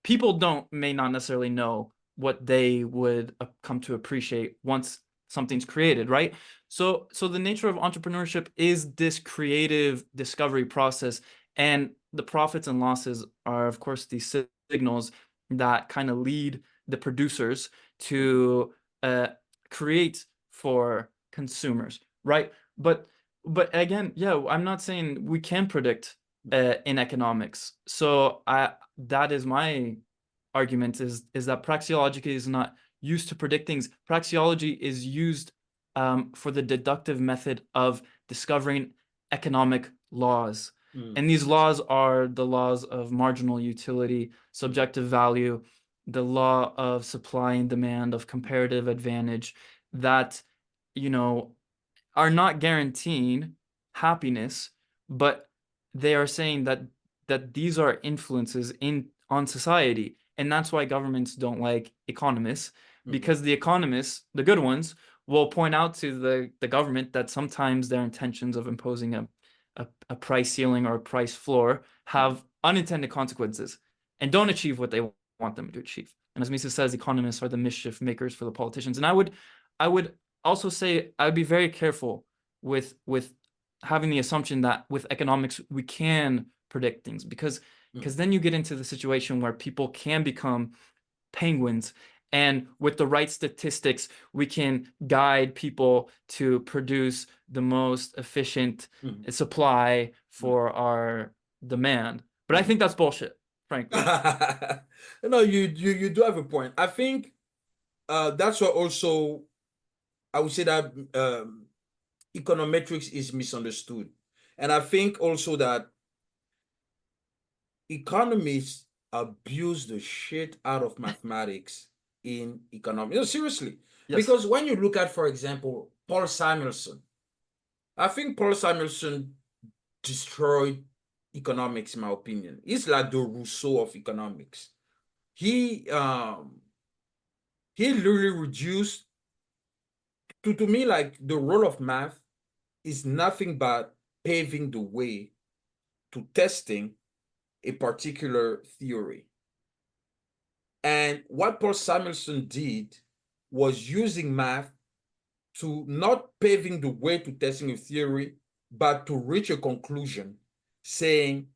people may not necessarily know what they would come to appreciate once something's created, right? So the nature of entrepreneurship is this creative discovery process, and the profits and losses are, of course, these signals that kind of lead the producers to create for consumers, right? But again, yeah, I'm not saying we can predict in economics. So that is my argument, is that praxeology is not used to predict things. Praxeology is used for the deductive method of discovering economic laws. And these laws are the laws of marginal utility, subjective value, the law of supply and demand, of comparative advantage, that, you know, are not guaranteeing happiness, but they are saying that these are influences on society. And that's why governments don't like economists, because the economists, the good ones, will point out to the government that sometimes their intentions of imposing a price ceiling or a price floor have unintended consequences and don't achieve what they want them to achieve. And as Mises says, economists are the mischief makers for the politicians. And I would also say I would be very careful with having the assumption that with economics we can predict things, because then you get into the situation where people can become penguins, and with the right statistics we can guide people to produce the most efficient supply for our demand. But I think that's bullshit, frankly. No, you do have a point. I think that's what also I would say that econometrics is misunderstood. And I think also that economists abuse the shit out of mathematics in economics. No, seriously. Yes. Because when you look at, for example, Paul Samuelson, I think Paul Samuelson destroyed economics, in my opinion. He's like the Rousseau of economics. He literally reduced to me, like, the role of math is nothing but paving the way to testing a particular theory. And what Paul Samuelson did was using math to not paving the way to testing a theory, but to reach a conclusion, saying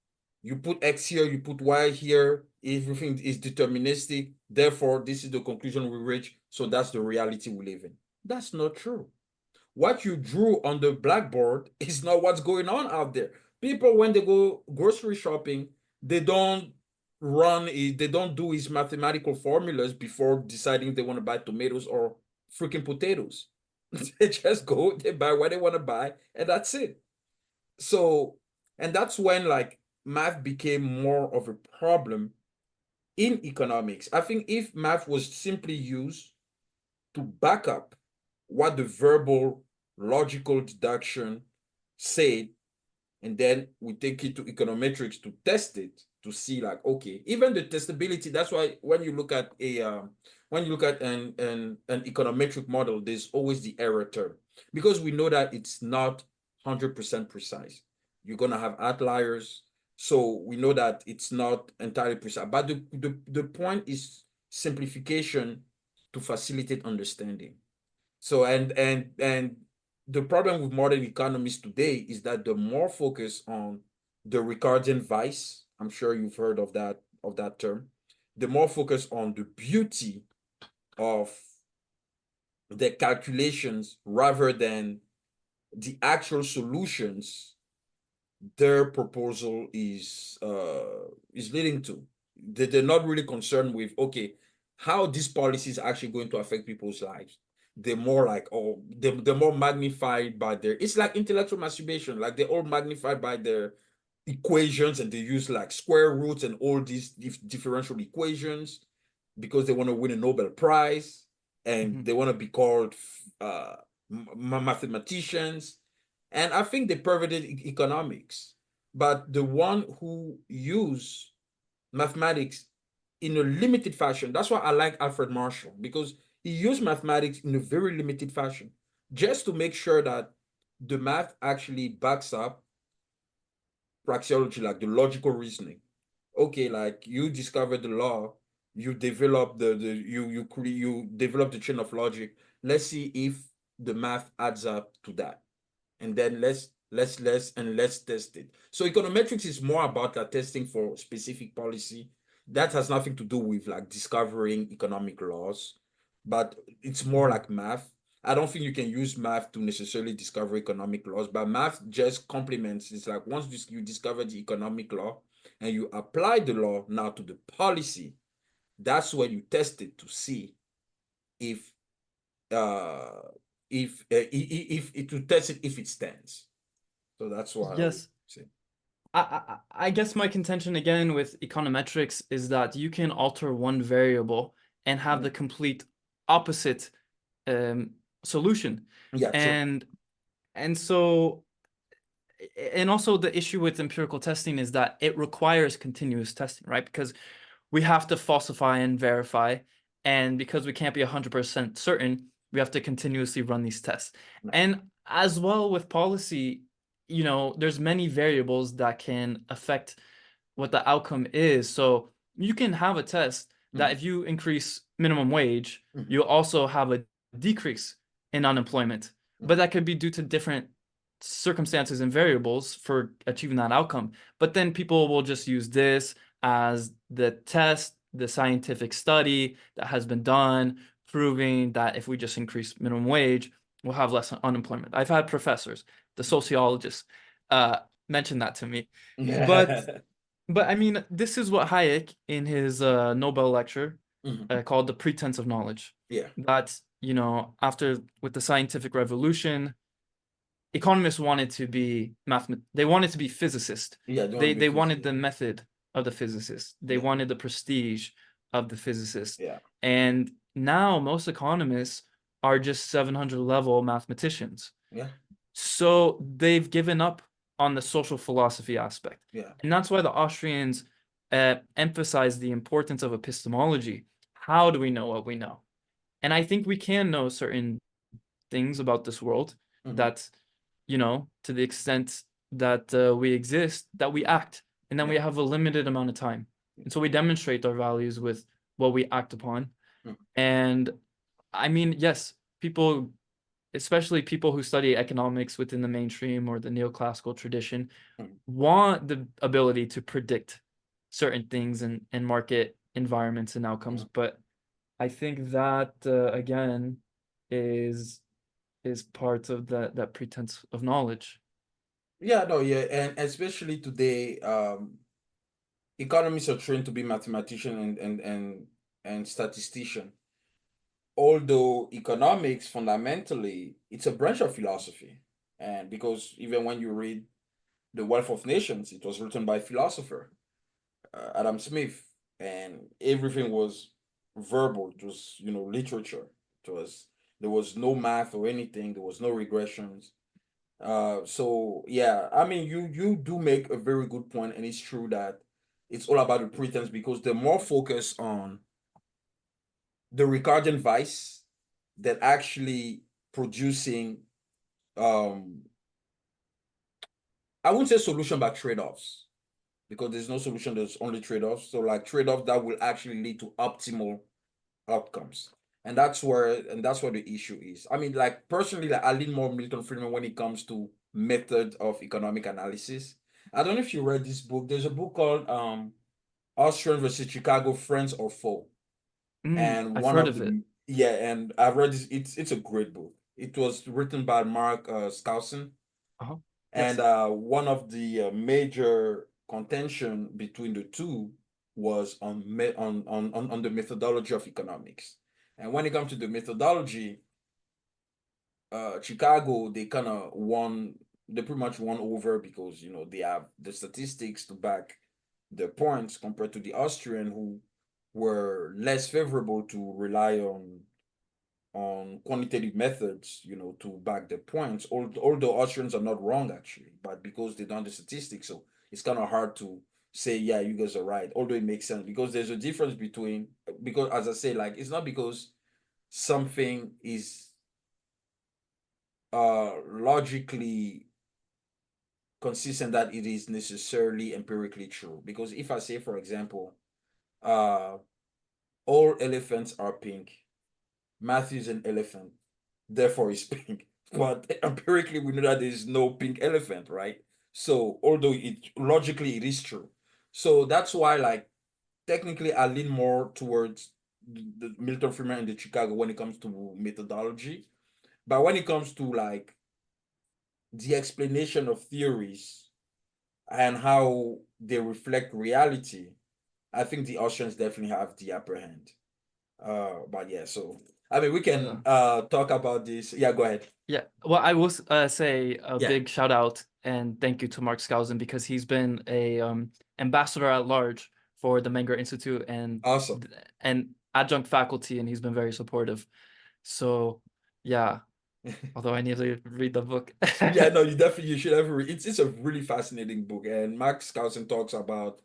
you put X here, you put Y here, everything is deterministic, therefore this is the conclusion we reach, so that's the reality we live in. That's not true. What you drew on the blackboard is not what's going on out there. People, when they go grocery shopping, they don't they don't do his mathematical formulas before deciding they want to buy tomatoes or freaking potatoes. They just go, they buy what they want to buy, and that's it. So, and that's when, like, math became more of a problem in economics. I think if math was simply used to back up what the verbal logical deduction said, and then we take it to econometrics to test it, to see, like, okay, even the testability. That's why when you look at an econometric model, there's always the error term, because we know that it's not 100% precise. You're gonna have outliers, so we know that it's not entirely precise. But the point is simplification to facilitate understanding. So and the problem with modern economists today is that the more focus on the Ricardian vice, I'm sure you've heard of that term, the more focus on the beauty of the calculations rather than the actual solutions their proposal is leading to. They're not really concerned with, okay, how these policies are actually going to affect people's lives. They're more like, oh, they're more magnified by their, it's like intellectual masturbation. Like, they're all magnified by their equations, and they use like square roots and all these differential equations because they want to win a Nobel Prize, and they want to be called mathematicians. And I think they perverted economics. But the one who use mathematics in a limited fashion. That's why I like Alfred Marshall, because he used mathematics in a very limited fashion, just to make sure that the math actually backs up praxeology, like the logical reasoning. Okay, like you discovered the law, you develop you develop the chain of logic. Let's see if the math adds up to that, and then let's test it. So econometrics is more about like testing for specific policy. That has nothing to do with like discovering economic laws, but it's more Mhm. like math. I don't think you can use math to necessarily discover economic laws, but math just complements. It's like once you discover the economic law and you apply the law now to the policy, that's when you test it to see if uh if it to test it if it stands. So that's what I would Yes. say. I guess my contention again with econometrics is that you can alter one variable and have Mm. the complete opposite um, solution. Yeah, true. And and so and also the issue with empirical testing is that it requires continuous testing, right? Because we have to falsify and verify. And because we can't be 100% certain, we have to continuously run these tests. No. And as well with policy, there's many variables that can affect what the outcome is. So you can have a test that Mm, if you increase minimum wage, mm, you also have a decrease in unemployment. But mm, that could be due to different circumstances and variables for achieving that outcome. But then people will just use this as the test, the scientific study that has been done, proving that if we just increase minimum wage, we'll have less unemployment. I've had professors, the sociologists, uh, mention that to me. But mm. but I mean, this is what Hayek in his Nobel lecture Mhm. called the pretense of knowledge. Yeah, That, after with the scientific revolution, economists wanted to be they wanted to be physicists. yeah, don't want They to be they wanted physically. the method of the physicist. They Yeah, wanted the prestige of the physicist. yeah, And now most economists are just 700 level mathematicians. yeah, So they've given up on the social philosophy aspect. yeah, And that's why the Austrians emphasize the importance of epistemology. How do we know what we know? And I think we can know certain things about this world hmm, that, to the extent that we exist, that we act, and then we yeah, have a limited amount of time. And so we demonstrate our values with what we act upon. mm, And I mean, yes, people, especially people who study economics within the mainstream or the neoclassical tradition, mm, want the ability to predict certain things and market environments and outcomes. yeah. But I think that again is part of that pretense of knowledge. Yeah, no, yeah, and especially today, economists are trained to be mathematician and statistician. Although economics fundamentally it's a branch of philosophy, and because even when you read The Wealth of Nations, it was written by a philosopher, Adam Smith, and everything was verbal. It was, literature. It was there was no math or anything. There was no regressions. So yeah, I mean, you do make a very good point, and it's true that it's all about the pretense because they're more focused on the Ricardian vice that actually producing um I wouldn't say solution but trade-offs because there's no solution, there's only trade-offs. So like trade-offs that will actually lead to optimal outcomes. And that's where the issue is. I mean, like personally, like I lean more Milton Friedman when it comes to method of economic analysis. I don't know if you read this book. There's a book called Austrian versus Chicago, Friends or Foe. And I've one heard of of it. the yeah, and I've read this. It's a great book. It was written by Mark Skousen, Uh-huh. and Yes. one of the major contention between the two was on the methodology of economics. And when it comes to the methodology, Chicago they kind of won. They pretty much won over because they have the statistics to back their points compared to the Austrian who were less favorable to rely on quantitative methods, to back their points. Although Austrians are not wrong actually, but because they don't have the statistics, so it's kind of hard to say, yeah, you guys are right, although it makes sense because there's a difference between, because as I say, like, it's not because something is logically consistent that it is necessarily empirically true. Because if I say, for example, uh all elephants are pink, Matthew is an elephant, therefore he's pink. But empirically, we know that there is no pink elephant, right? So, although it logically it is true, so that's why, like, technically, I lean more towards the Milton Friedman and the Chicago when it comes to methodology. But when it comes to like the explanation of theories and how they reflect reality, I think the Austrians definitely have the upper hand. But yeah, so I mean, we Yeah. can talk about this. Yeah, go ahead. Yeah. Well, I will say a Yeah, big shout out and thank you to Mark Skousen because he's been a ambassador at large for the Menger Institute awesome. and adjunct faculty, and he's been very supportive. So yeah, although I need to read the book. Yeah, no, you should ever read. It's a really fascinating book, and Max Carlson talks about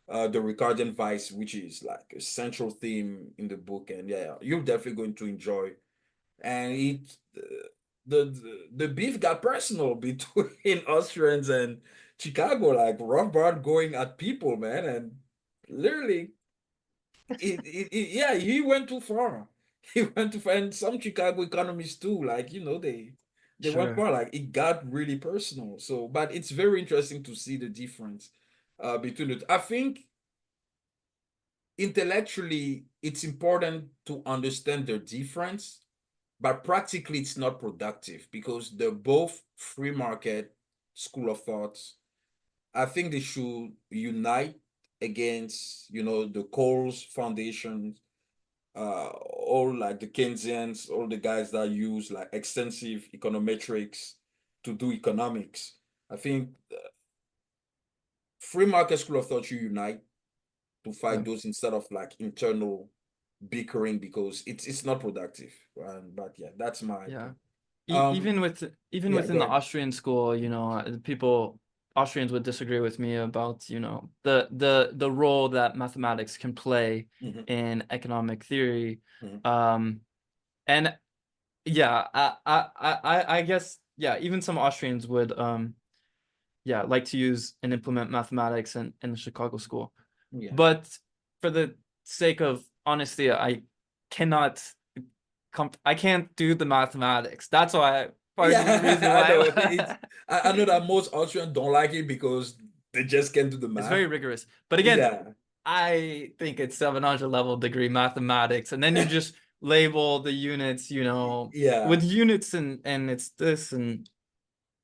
the Ricardian vice, which is like a central theme in the book, and yeah, you're definitely going to enjoy. And the beef got personal between Austrians and Chicago, like Rothbard going at people, man, and literally, yeah, he went too far. He went too far, and some Chicago economists too, like, they went Sure. far, like it got really personal. So, but it's very interesting to see the difference between it. I think intellectually, it's important to understand their difference, but practically it's not productive because they're both free market school of thoughts. I think they should unite against, the Coles Foundation, all like the Keynesians, all the guys that use like extensive econometrics to do economics. I think free market school of thought should unite to Yeah. fight those instead of like internal bickering because it's not productive. But yeah, that's my Yeah. point. Um, Even yeah, go within the ahead. Austrian school, people Austrians would disagree with me about, the role that mathematics can play Hmm. in economic theory. Hmm. Um, and yeah, I guess yeah, even some Austrians would yeah, like to use and implement mathematics in the Chicago school. Yeah. But for the sake of honesty, cannot I can't do the mathematics. That's why part of the reason Yeah, I know. why I know that most Austrians don't like it because they just can't do the it's very math. rigorous. But again, Yeah. I think it's 700 level degree mathematics, and then you just label the units, Yeah. with units and it's this and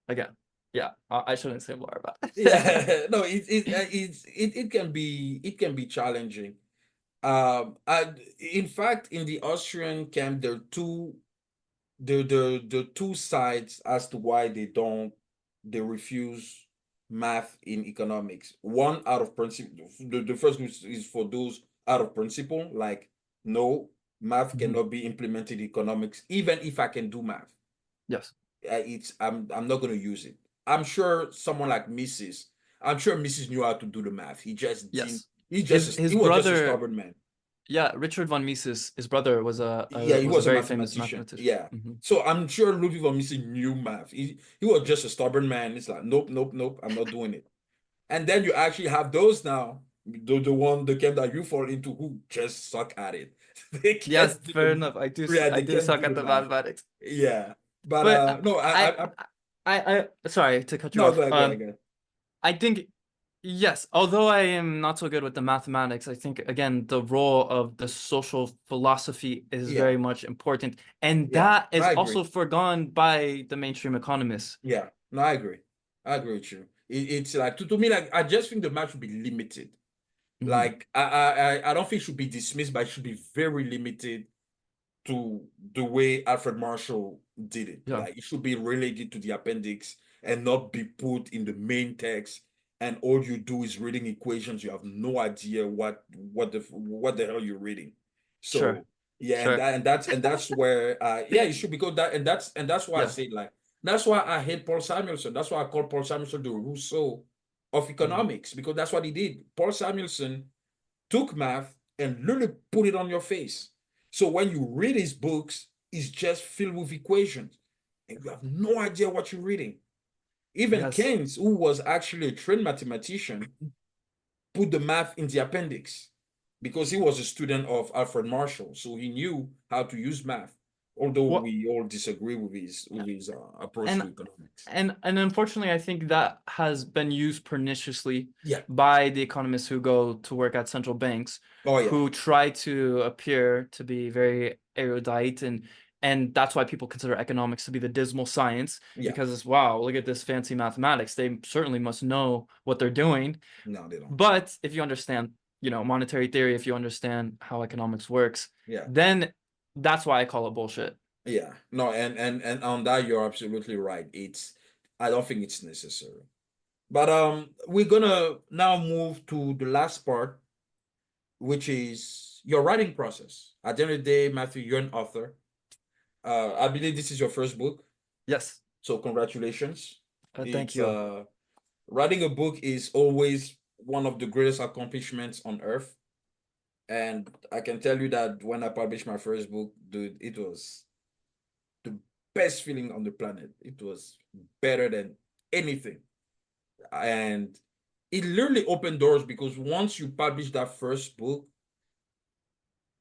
again, yeah, I shouldn't say more about it. Yeah. No, it can be challenging. In fact, in the Austrian camp, there are the two sides as to why they refuse math in economics. One out of principle. The first group is for those out of principle, like, no, math Mhm. cannot be implemented in economics, even if I can do math. Yes. I'm not going to use it. I'm sure someone like Mrs. I'm sure Mrs. knew how to do the math. He just didn't. Yes. His He was just a brother, stubborn man. yeah, Richard von Mises, his brother was Yeah, he was a was a very famous mathematician. mathematician. Yeah. Mhm. So I'm sure Ludwig von Mises knew math. He was just a stubborn man. It's like, nope, nope, nope, I'm not doing it. And then you actually have those now, the camp that you fall into who just suck at it. They Yes, can't do fair enough. I they do can't suck do at the the math. mathematics. Yeah. But But no, sorry to cut you no, off. go ahead, go ahead, go ahead. I think yes, although I am not so good with the mathematics, I think again the role of the social philosophy is Yeah, very much important, and yeah. that No, is I also agree. forgone by the mainstream economists. Yeah, no, I agree. I agree with you. It's like, to me, like, I just think the match should be limited. Mhm. Like, I don't think it should be dismissed, but it should be very limited to the way Alfred Marshall did it. Yeah, Like, it should be related to the appendix and not be put in the main text. And all you do is reading equations. You have no idea what the hell you're reading. sure, So yeah, sure. and that's where yeah, it should be good. That's why I Yeah, say, like, that's why I hate Paul Samuelson. That's why I call Paul Samuelson the Rousseau of economics, because that's what he did. Paul Samuelson took math and literally put it on your face. So when you read his books, it's just filled with equations, and you have no idea what you're reading. Even Yes. Keynes, who was actually a trained mathematician, put the math in the appendix because he was a student of Alfred Marshall, so he knew how to use math. Although What we all disagree with his approach to and economics. and unfortunately, I think that has been used perniciously Yeah. by the economists who go to work at central banks, Oh yeah. who try to appear to be very erudite, and that's why people consider economics to be the dismal science, Yeah. because it's, wow, look at this fancy mathematics. They certainly must know what they're doing. No, they don't. But if you understand, monetary theory, if you understand how economics works, Yeah. then that's why I call it bullshit. Yeah. No, and on that you're absolutely right. I don't think it's necessary. But we're gonna now move to the last part, which is your writing process. At the end of the day, Matthew, you're an author. I believe this is your first book, Yes. so congratulations. Thank It's you. Writing a book is always one of the greatest accomplishments on earth. And I can tell you that when I published my first book, dude, it was the best feeling on the planet. It was better than anything. And it literally opened doors because once you publish that first book,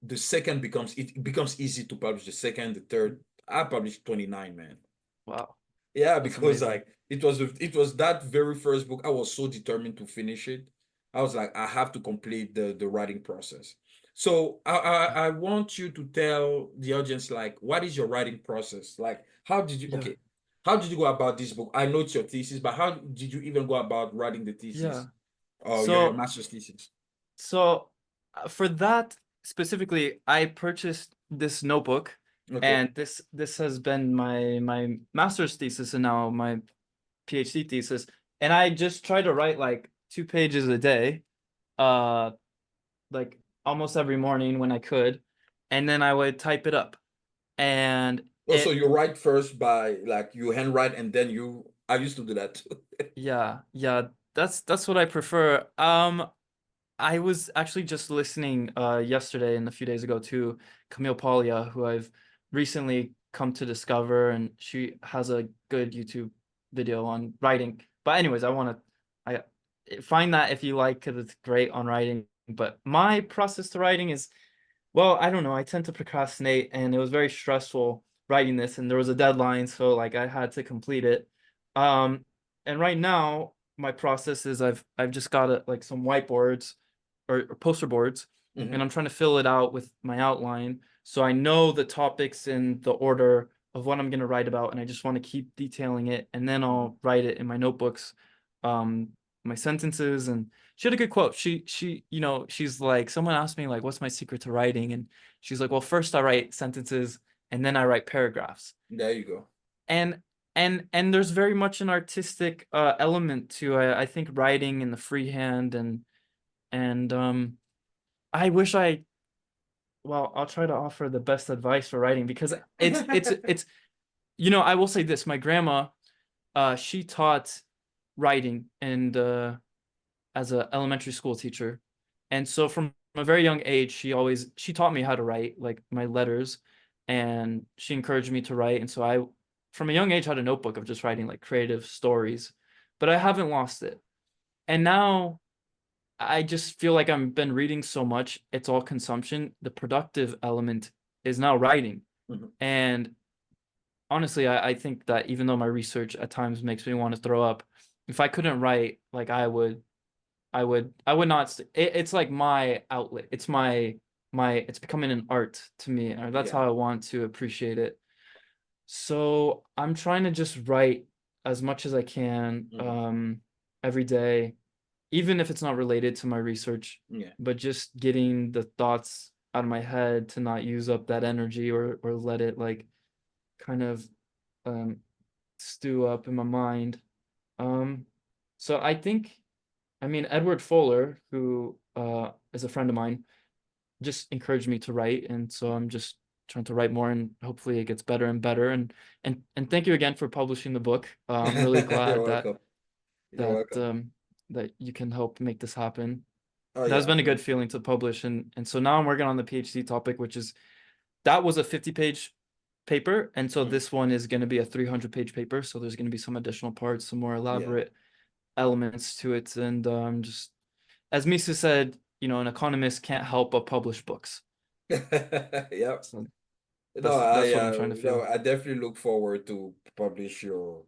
the second becomes easy to publish the second, the third. I published 29, man. Wow. Yeah, That's because amazing. like it was that very first book. I was so determined to finish it. I was like, I have to complete the writing process. So I want you to tell the audience, like, what is your writing process? Like, Yeah. how did you go about this book? I know it's your thesis, but how did you even go about writing the Yeah. thesis? Oh, your So master's thesis. so for that specifically, I purchased this notebook, Okay. and this has been my master's thesis and now my PhD thesis. And I just try to write like 2 pages a day, uh, like almost every morning when I could, and then I would type it up. And Also, it you write first by like you handwrite and then you. I used to do that too. yeah, that's what I prefer. I was actually just listening yesterday and a few days ago to Camille Paglia, who I've recently come to discover, and she has a good YouTube video on writing. But anyways, I find that if you like, because it's great on writing. But my process to writing is, well, I don't know. I tend to procrastinate, and it was very stressful writing this, and there was a deadline, so like I had to complete it. Um, and right now, my process is I've just got like some whiteboards or poster boards, and Mhm. I'm trying to fill it out with my outline, so I know the topics in the order of what I'm going to write about, and I just want to keep detailing it, and then I'll write it in my notebooks, um, my sentences. And she had a good quote. She's like, someone asked me like, what's my secret to writing? And she's like, well, first I write sentences and then I write paragraphs. There you go. And and there's very much an artistic element to I think writing in the freehand, and I wish I'll try to offer the best advice for writing, because it's I will say this: my grandma, she taught writing and as an elementary school teacher. And so from a very young age, she taught me how to write, like my letters, and she encouraged me to write. And so I, from a young age, had a notebook of just writing like creative stories, but I haven't lost it. And now I just feel like I've been reading so much, it's all consumption. The productive element is now writing. Mhm. And honestly, I think that even though my research at times makes me want to throw up, if I couldn't write, like I would not it's like my outlet. It's it's becoming an art to me, or that's Yeah. how I want to appreciate it. So I'm trying to just write as much as I can Mhm. every day, even if it's not related to my research, Yeah. but just getting the thoughts out of my head to not use up that energy, or let it like kind of um stew up in my mind. Um so I mean, Edward Fuller, who is a friend of mine, just encouraged me to write, and so I'm just trying to write more, and hopefully it gets better and better. And thank you again for publishing the book. I'm really You're glad that welcome. You're that welcome. that you can help make this happen. Oh It has yeah, been a good feeling to publish, and so now I'm working on the PhD topic, which is that was a 50-page paper, and so mm, this one is going to be a 300-page paper. So there's going to be some additional parts, some more yeah. elaborate elements to it, and just as Misa said, an economist can't help but publish books. Yeah. So No, that's what I'm trying to no, feel. I definitely look forward to publish your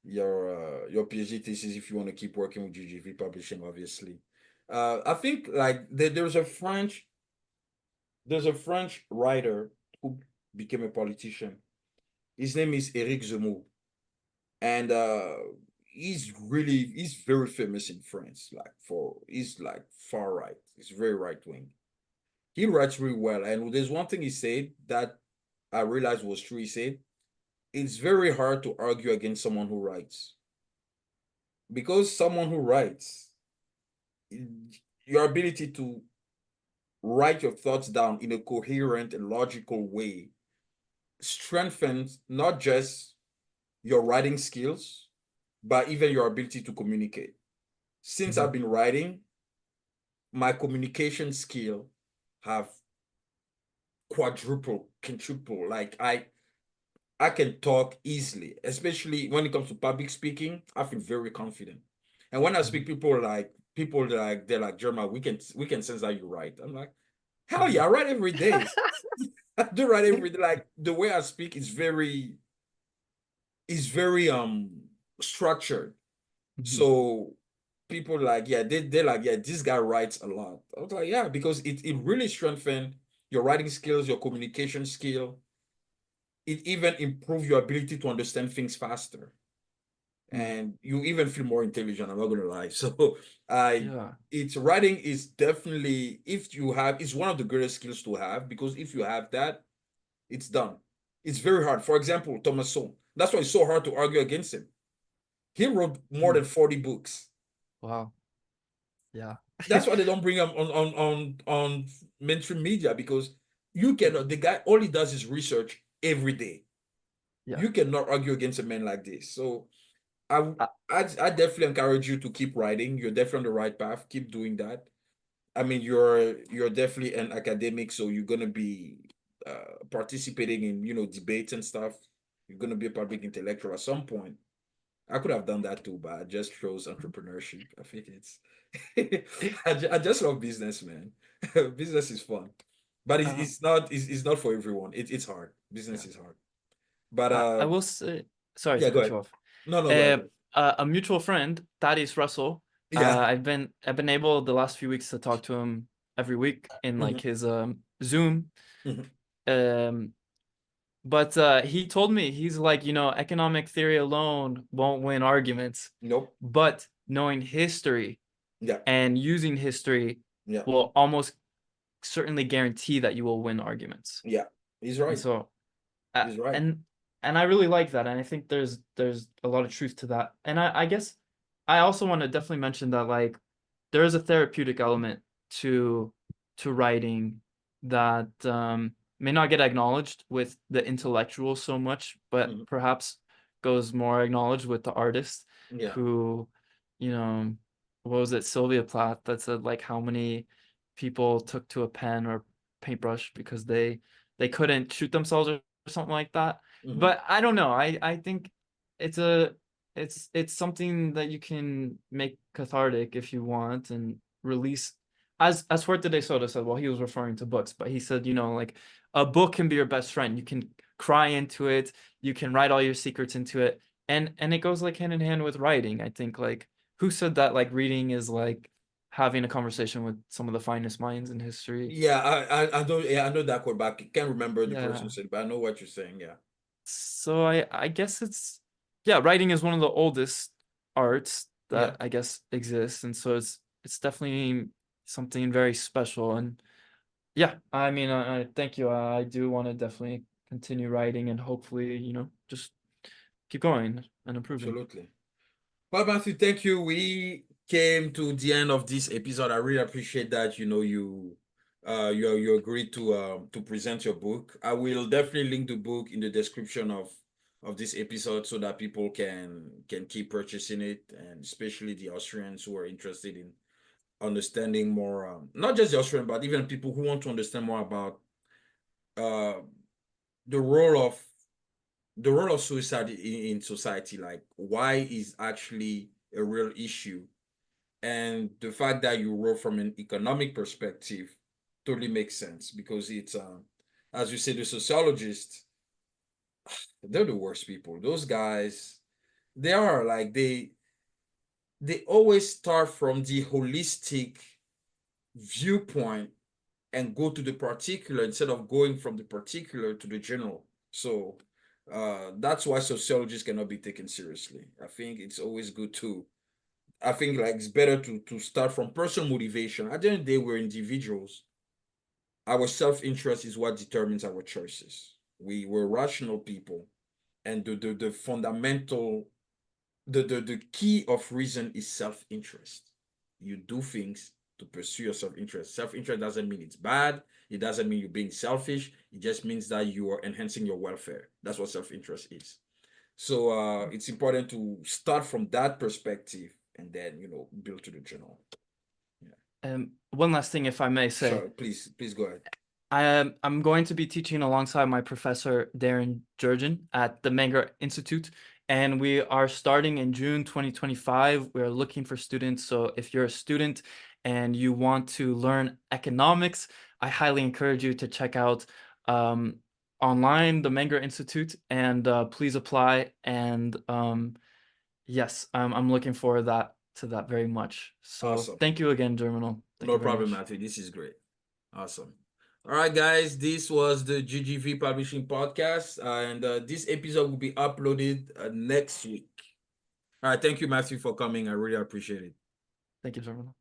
PhD thesis if you want to keep working with GGV Publishing, obviously. I think like there's a French writer who became a politician. His name is Eric Zemmour, and he's very famous in France. He's like far right. He's very right wing. He writes really well, and there's one thing he said that I realized was true. He said it's very hard to argue against someone who writes because someone who writes, your ability to write your thoughts down in a coherent and logical way strengthens not just your writing skills, but even your ability to communicate. Since Mhm. I've been writing, my communication skill have quadruple, quintuple. Like I can talk easily, especially when it comes to public speaking. I feel very confident. And when I speak, Mhm. people like they're like, German, we can sense that you write. I'm like, hell yeah, Mhm. I write every day. I do write every day. Like the way I speak is very structured. Mhm. So people like, yeah, they're like, yeah, this guy writes a lot. I was like, yeah, because it really strengthened your writing skills, your communication skill. It even improve your ability to understand things faster. Mm. And you even feel more intelligent. I'm not gonna lie. So I Yeah. it's writing is definitely, if you have, it's one of the greatest skills to have, because if you have that, it's done. It's very hard. For example, Thomas Sowell. That's why it's so hard to argue against him. He wrote more Mm. than 40 books. Wow. Yeah. That's why they don't bring him on mainstream media, because you cannot, the guy, all he does is research every day. Yeah. You cannot argue against a man like this. So I Uh, I definitely encourage you to keep writing. You're definitely on the right path. Keep doing that. I mean, you're definitely an academic, so you're gonna be participating in debates and stuff. You're gonna be a public intellectual at some point. I could have done that too, but I just chose entrepreneurship. I think it's I just love business, man. Business is fun, but it's, uh, it's not it's, it's not for everyone. It's hard. yeah. Business is hard. But I will say, sorry yeah, to go cut ahead. you off. No, no, go ahead. Uh, Go ahead. a mutual friend, Thaddeus Russell. Yeah. I've been able the last few weeks to talk to him every week in like Mhm, his Zoom. mhm. Um, but he told me he's like, economic theory alone won't win arguments, Nope. but knowing history Yeah. and using history Yeah. will almost certainly guarantee that you will win arguments. Yeah. He's And right. so uh, He's right. and I really like that, and I think there's a lot of truth to that. And I guess I also want to definitely mention that like there is a therapeutic element to writing that may not get acknowledged with the intellectual so much, but Mhm. perhaps goes more acknowledged with the artist Yeah. who, you know, what was it, Sylvia Plath that said like how many people took to a pen or paintbrush because they couldn't shoot themselves or something like that. Mhm. But I don't know. I think it's a it's something that you can make cathartic if you want and release. As Fuerte de Soto said, well, he was referring to books, but he said, like a book can be your best friend. You can cry into it, you can write all your secrets into it, and it goes like hand in hand with writing. I think like who said that like reading is like having a conversation with some of the finest minds in history. Yeah, I know, yeah, I know that quote, but I can't remember the person who Yeah. said it, but I know what you're saying. Yeah. So I guess it's yeah, writing is one of the oldest arts Yeah. that I guess exists, and so it's definitely something very special. And yeah, I mean, I thank you. I do want to definitely continue writing and hopefully, just keep going and improving. Absolutely. Well, Matthew, thank you. We came to the end of this episode. I really appreciate that. You agreed to present your book. I will definitely link the book in the description of of this episode so that people can keep purchasing it, and especially the Austrians who are interested in understanding more, not just the Austrian, but even people who want to understand more about uh, the role of suicide in society, like why is actually a real issue, and the fact that you wrote from an economic perspective totally makes sense, because it's as you say, the sociologists, they're the worst people. Those guys, they are like they always start from the holistic viewpoint and go to the particular instead of going from the particular to the general. So that's why sociologists cannot be taken seriously. I think it's always good to, I think like it's better to start from personal motivation. At the end of the day, we're individuals. Our self-interest is what determines our choices. We're rational people, and the fundamental, the key of reason is self-interest. You do things to pursue your self-interest. Self-interest doesn't mean it's bad. It doesn't mean you're being selfish. It just means that you are enhancing your welfare. That's what self-interest is. So it's important to start from that perspective and then build to the general. Yeah. One last thing, if I may say. Sure, please go ahead. I'm going to be teaching alongside my professor Darren Jurgen at the Menger Institute, and we are starting in June 2025. We're looking for students, so if you're a student and you want to learn economics, I highly encourage you to check out online the Menger Institute, and please apply. And yes, I'm looking forward to that very much. So Awesome. thank you again, Germinal. Thank No you very problem, much. Matthew. This is great. Awesome. All right, guys, this was the GGV Publishing Podcast, and this episode will be uploaded next week. All right, thank you, Matthew, for coming. I really appreciate it. Thank you, Germinal.